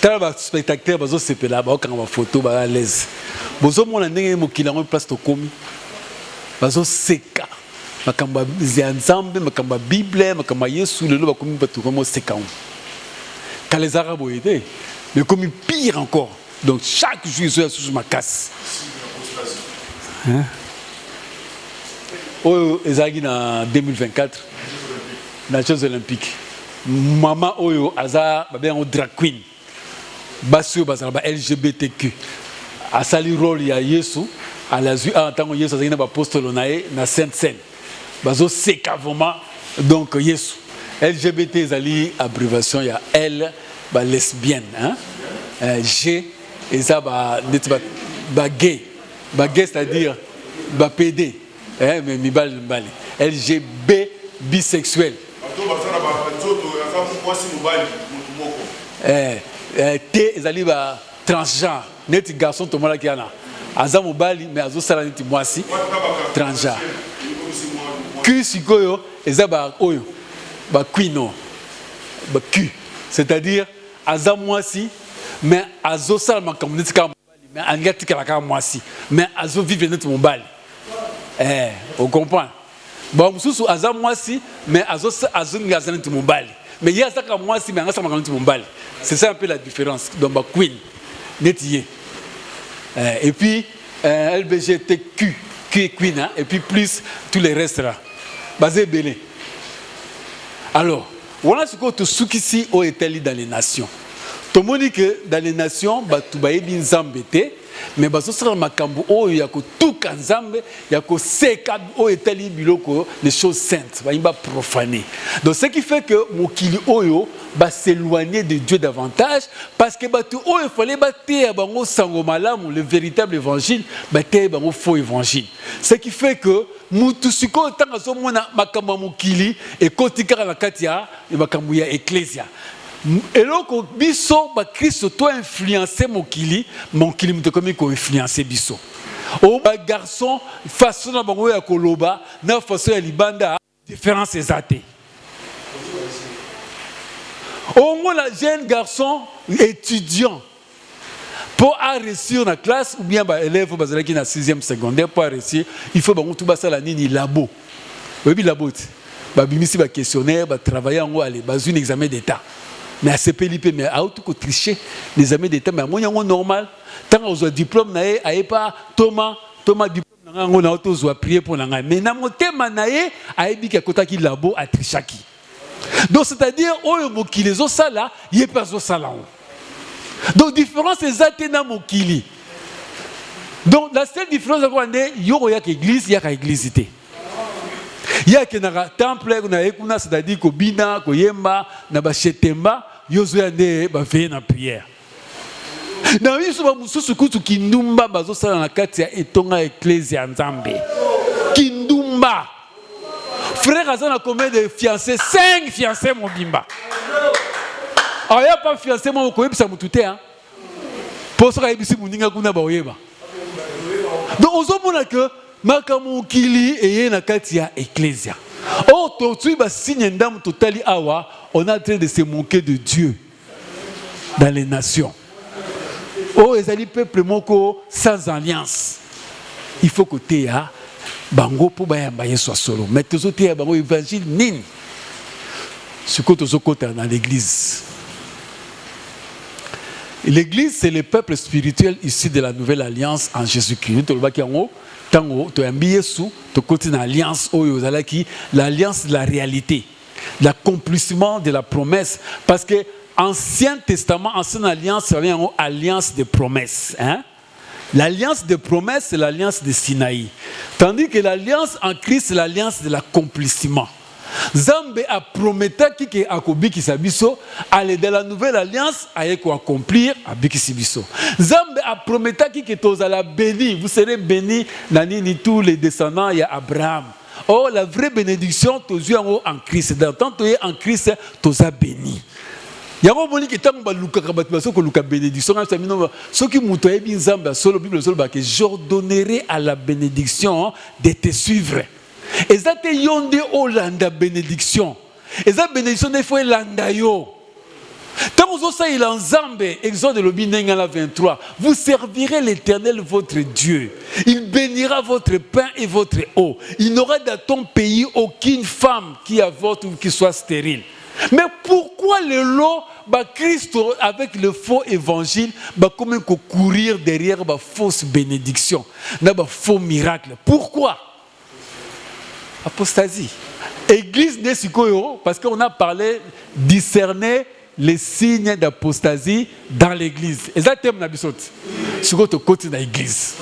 Tant que spectateur bazo sepela ba okanga photo ba à l'aise. Bozo mona ndenge mokila ngo place to komi. Bazo seka. Makamba nzambe, makamba Bible, makamba Yesu lelo ba komi batu comme seka. Quand les Arabes ont aidé, mais comme pire encore. Donc chaque jour, ils sont sous ma casse. Oh, ils en 2024, dans les Jeux Olympiques. Maman, oh, Aza, un drag queen. Basio, Bazarba, LGBTQ. A sali rôle, il y a Yesu. À la vue, en tant que Yesu, il y a un apôtre dans la Sainte Seine. Bazo, c'est vraiment, donc Yesu. LGBT, zali abréviation, il y a L, bah, lesbienne, hein? G, et ça, bah, gay. Bah, gay, c'est-à-dire, bah, PD, hein? Mais LGB, bisexuel. T, zali, bah, transgenre. Net garçon, tout le monde qui en a. Aza mobali, mais azo sala net moisi, transgenre. Q, sikoyo, et ça, bah, oyo. Bah, quino, bah, Q, c'est-à-dire aza moisi, mais azo salma comme net ka mais angati ka moi si, mais azo vivre net mobali. On comprend. Bon, mususu aza mwasi, mais azongi azanti mobali. Mais il y a ça comme mwasi, mais anga makanti mobali. C'est ça un peu la différence. Donc ba queen, netiye. Et puis LBGTQ, qui est queen, hein, et puis plus tous les restes là. Basé belé. Alors, voilà ce que tu ici au Italie dans les nations. Tout le monde dit que dans les nations, tu vas bien zambété, mais baso sera makambu o yako tout kanzambe yako seka o Italie biloko les choses saintes, va imba profaner. Donc ce qui fait que mokili oyo va s'éloigner de Dieu davantage parce que batu o il fallait battre bango sango malamu le véritable évangile, battre bango faux évangile. Ce qui fait que mutu siko tanga so mona makambu mokili et kotika la katia et makambu ya ecclésia. Et là, biso ba Christ toi influencé mokili me comme ko influencé biso. O ba garçon façon na bango ya koloba na façon ya libanda différence exacte. Au moins la jeune garçon étudiant pour réussir dans la classe ou bien ba élève bazala qui na 6e secondaire pour réussir, il faut bango tout basa la nini labo. Oui labo. Ba bimisi ba questionnaire, ba travailler en aller, ba un examen d'état. Mais à CPLIP, mais à tout tricher, les amis d'État, mais à mon normal, tant qu'on a diplôme, n'a pas Thomas diplôme, on a auto prier pour l'anglais. Mais dans mon thème, naé, a dit qu'il y a qui labo à trichaki. Donc c'est-à-dire, oh moki les autres ça là, il y a pas au salon. Donc différence c'est Athéna mokili. Donc la seule différence c'est qu'on est, il y a église, il y a église. Il y a un temple, c'est-à-dire que bina, koyemba, na ba shetemba, yozo yande ba veiller na prière. Na biso ba mususu kutu kindumba bazo sala na kati ya etonga ecclesia nzambe. Kindumba. Frère azana combien de fiancés? 5 fiancés mon bimba. Alors il y a pas fiancé mon koyebisa mutute hein. Pour ça yebisi muninga kuna ba oyeba. Donc ozomona que makamu kili eye na kati ya ecclesia. Oh, tu vas signer ndam totali awa, on est en train de se moquer de Dieu dans les nations. Oh, les alliés peuple moko sans alliance. Il faut que tu aies bango pour bayamba soit solo. Mais tu as bango évangile nini. Ce que tu as dans l'église. L'église, c'est le peuple spirituel issu de la nouvelle alliance en Jésus-Christ. Tango, tu as mis sous, tu continues l'alliance, l'alliance de la réalité, l'accomplissement de la promesse. Parce que Ancien Testament, Ancienne Alliance, c'est une alliance de promesses. Hein? L'alliance de promesses, c'est l'alliance de Sinaï. Tandis que l'alliance en Christ, c'est l'alliance de l'accomplissement. Zambe a promis que akobi kisabiso aller dans la nouvelle alliance ayeko accomplir abikisibiso. Zambe a promis que tozala béni, vous serez bénis ni tous les descendants ya Abraham. Oh la vraie bénédiction tozu en Christ. Dans tant que en Christ toza béni. Yango boni ki tango ba luka kabatibaso ko luka bénédiction na samino so ki muto yebi nzambe solo Bible solo ba que j'ordonnerai à la bénédiction de te suivre. Et ça te yonde Olanda bénédiction. Et ça bénédiction des fois landa yo. Tant que ça il en Zambé, Exode le Binengala 23, vous servirez l'Éternel votre Dieu. Il bénira votre pain et votre eau. Il n'aura dans ton pays aucune femme qui avorte ou qui soit stérile. Mais pourquoi le lot, Christ avec le faux évangile, comme courir derrière la fausse bénédiction, na faux miracle? Pourquoi? Apostasie. Église de Sikoyo, parce qu'on a parlé discerner les signes d'apostasie dans l'église. Et ça, thème n'abisot. Sikoyo te côté de l'église.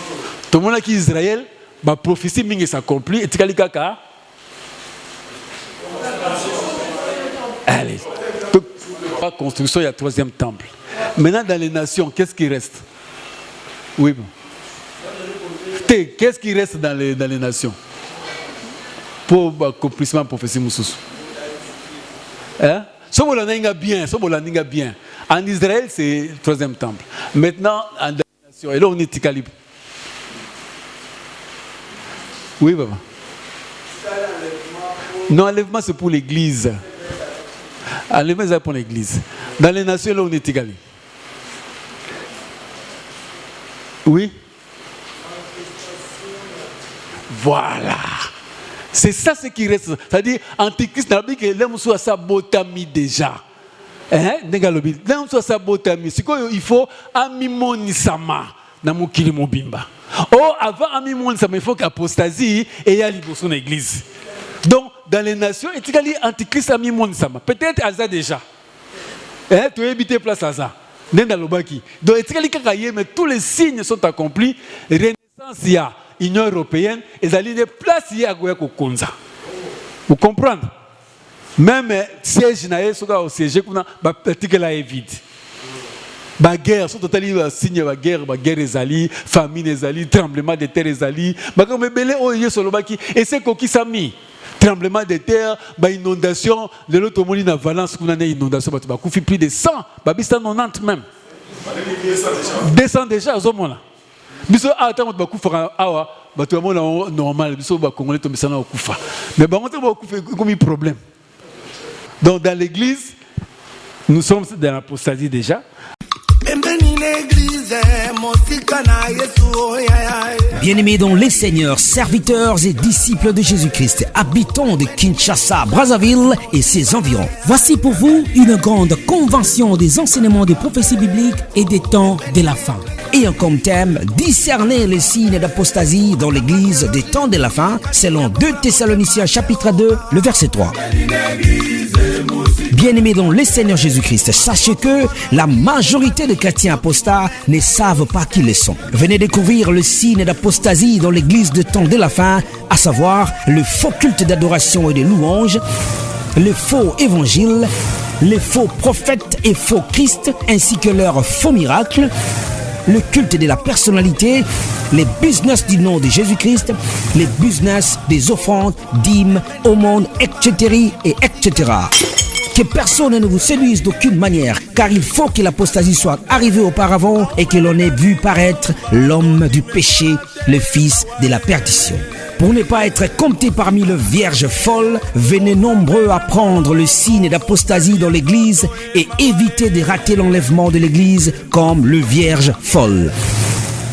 Tout le monde qui est Israël, ma prophétie mingi s'accomplit. Et tikali kaka. Allez. La construction, il y a 3e temple. Maintenant, dans les nations, qu'est-ce qui reste? Oui, bon. Qu'est-ce qui reste dans les nations? Pour l'accomplissement de la prophétie Moussous. Hein? Bien. En Israël, c'est le 3e temple. Maintenant, en nation, et là, on est Tikali. Oui, papa. Non, enlèvement, c'est pour l'église. Enlèvement, c'est pour l'église. Dans les nations, là, on est Tikali. Oui. Voilà. C'est ça ce qui reste. C'est-à-dire, Antichrist n'a pas dit que l'homme soit sabotami déjà. L'homme soit sabotami. C'est quoi il faut amimonisama na mukili mobimba. Oh, avant amimonisama, il faut qu'apostasie et y a l'ibosson l'église. Donc, dans les nations, il y a Antichrist amimonisama. Peut-être à ça déjà. Tu as habité place à ça. Donc, mais tous les signes sont accomplis. Renaissance, il y a Union européenne, et il y a des places il y a Konza. Vous comprenez? Même siège au siège, l'article est vide. La guerre, surtout les signes de guerre, famine, tremblement de terre, et c'est qui s'est mis. Tremblement de terre, inondation, de l'autre monde dans Valence, on a une inondation, plus de 100, 90 même. 200 déjà, au moment là. Biso attends ba kufa awa ba to mona normal biso ba congolais to misana kufa. Mais ba on te ba kufa comme un problème. Donc dans l'église, nous sommes dans l'apostasie déjà. Bien-aimés dans les seigneurs, serviteurs et disciples de Jésus-Christ, habitants de Kinshasa, Brazzaville et ses environs. Voici pour vous une grande convention des enseignements des prophéties bibliques et des temps de la fin. Ayant comme thème discerner les signes d'apostasie dans l'église des temps de la fin, selon 2 Thessaloniciens chapitre 2, le verset 3. Bien-aimés dans le Seigneur Jésus-Christ, sachez que la majorité des chrétiens apostats ne savent pas qui ils sont. Venez découvrir le signe d'apostasie dans l'église de temps de la fin, à savoir le faux culte d'adoration et de louange, le faux évangile, les faux prophètes et faux Christ, ainsi que leurs faux miracles, le culte de la personnalité, les business du nom de Jésus-Christ, les business des offrandes, dîmes, aumônes, etc. et etc. Que personne ne vous séduise d'aucune manière, car il faut que l'apostasie soit arrivée auparavant et que l'on ait vu paraître l'homme du péché, le fils de la perdition. Pour ne pas être compté parmi les vierges folles, venez nombreux apprendre le signe d'apostasie dans l'église et éviter de rater l'enlèvement de l'église comme le vierge folle.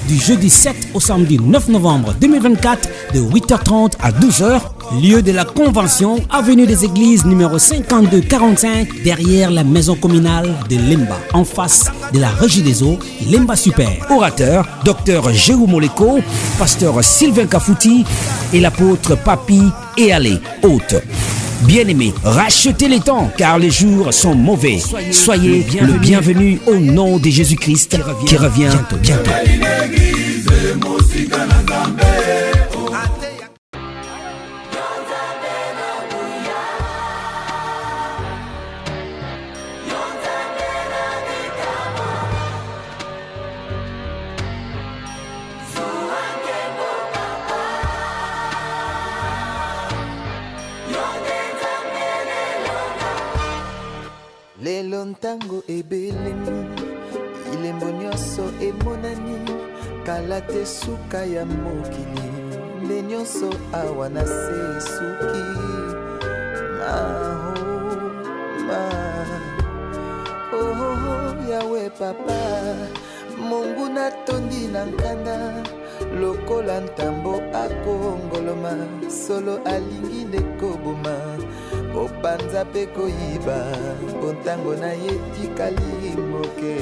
Du jeudi 7 au samedi 9 novembre 2024, de 8h30 à 12h, lieu de la convention, avenue des Églises numéro 5245, derrière la maison communale de Lemba, en face de la Régie des Eaux, Lemba Super. Orateur, Dr Jérôme Moleko, pasteur Sylvain Kafouti et l'apôtre Papi et Allé, hôte. Bien-aimés, rachetez les temps, car les jours sont mauvais. Soyez le bienvenu au nom de Jésus-Christ qui revient bientôt. Lelo ntango ebelemi ilembo nyonso emonani kala te suka ya mokili nde nyonso awa na se suki yawe papa Mungu natondi na nkanda lokola ntambo akongoloma solo alingi nde koboma kopanza pe koyiba pontango na ye tikali moke.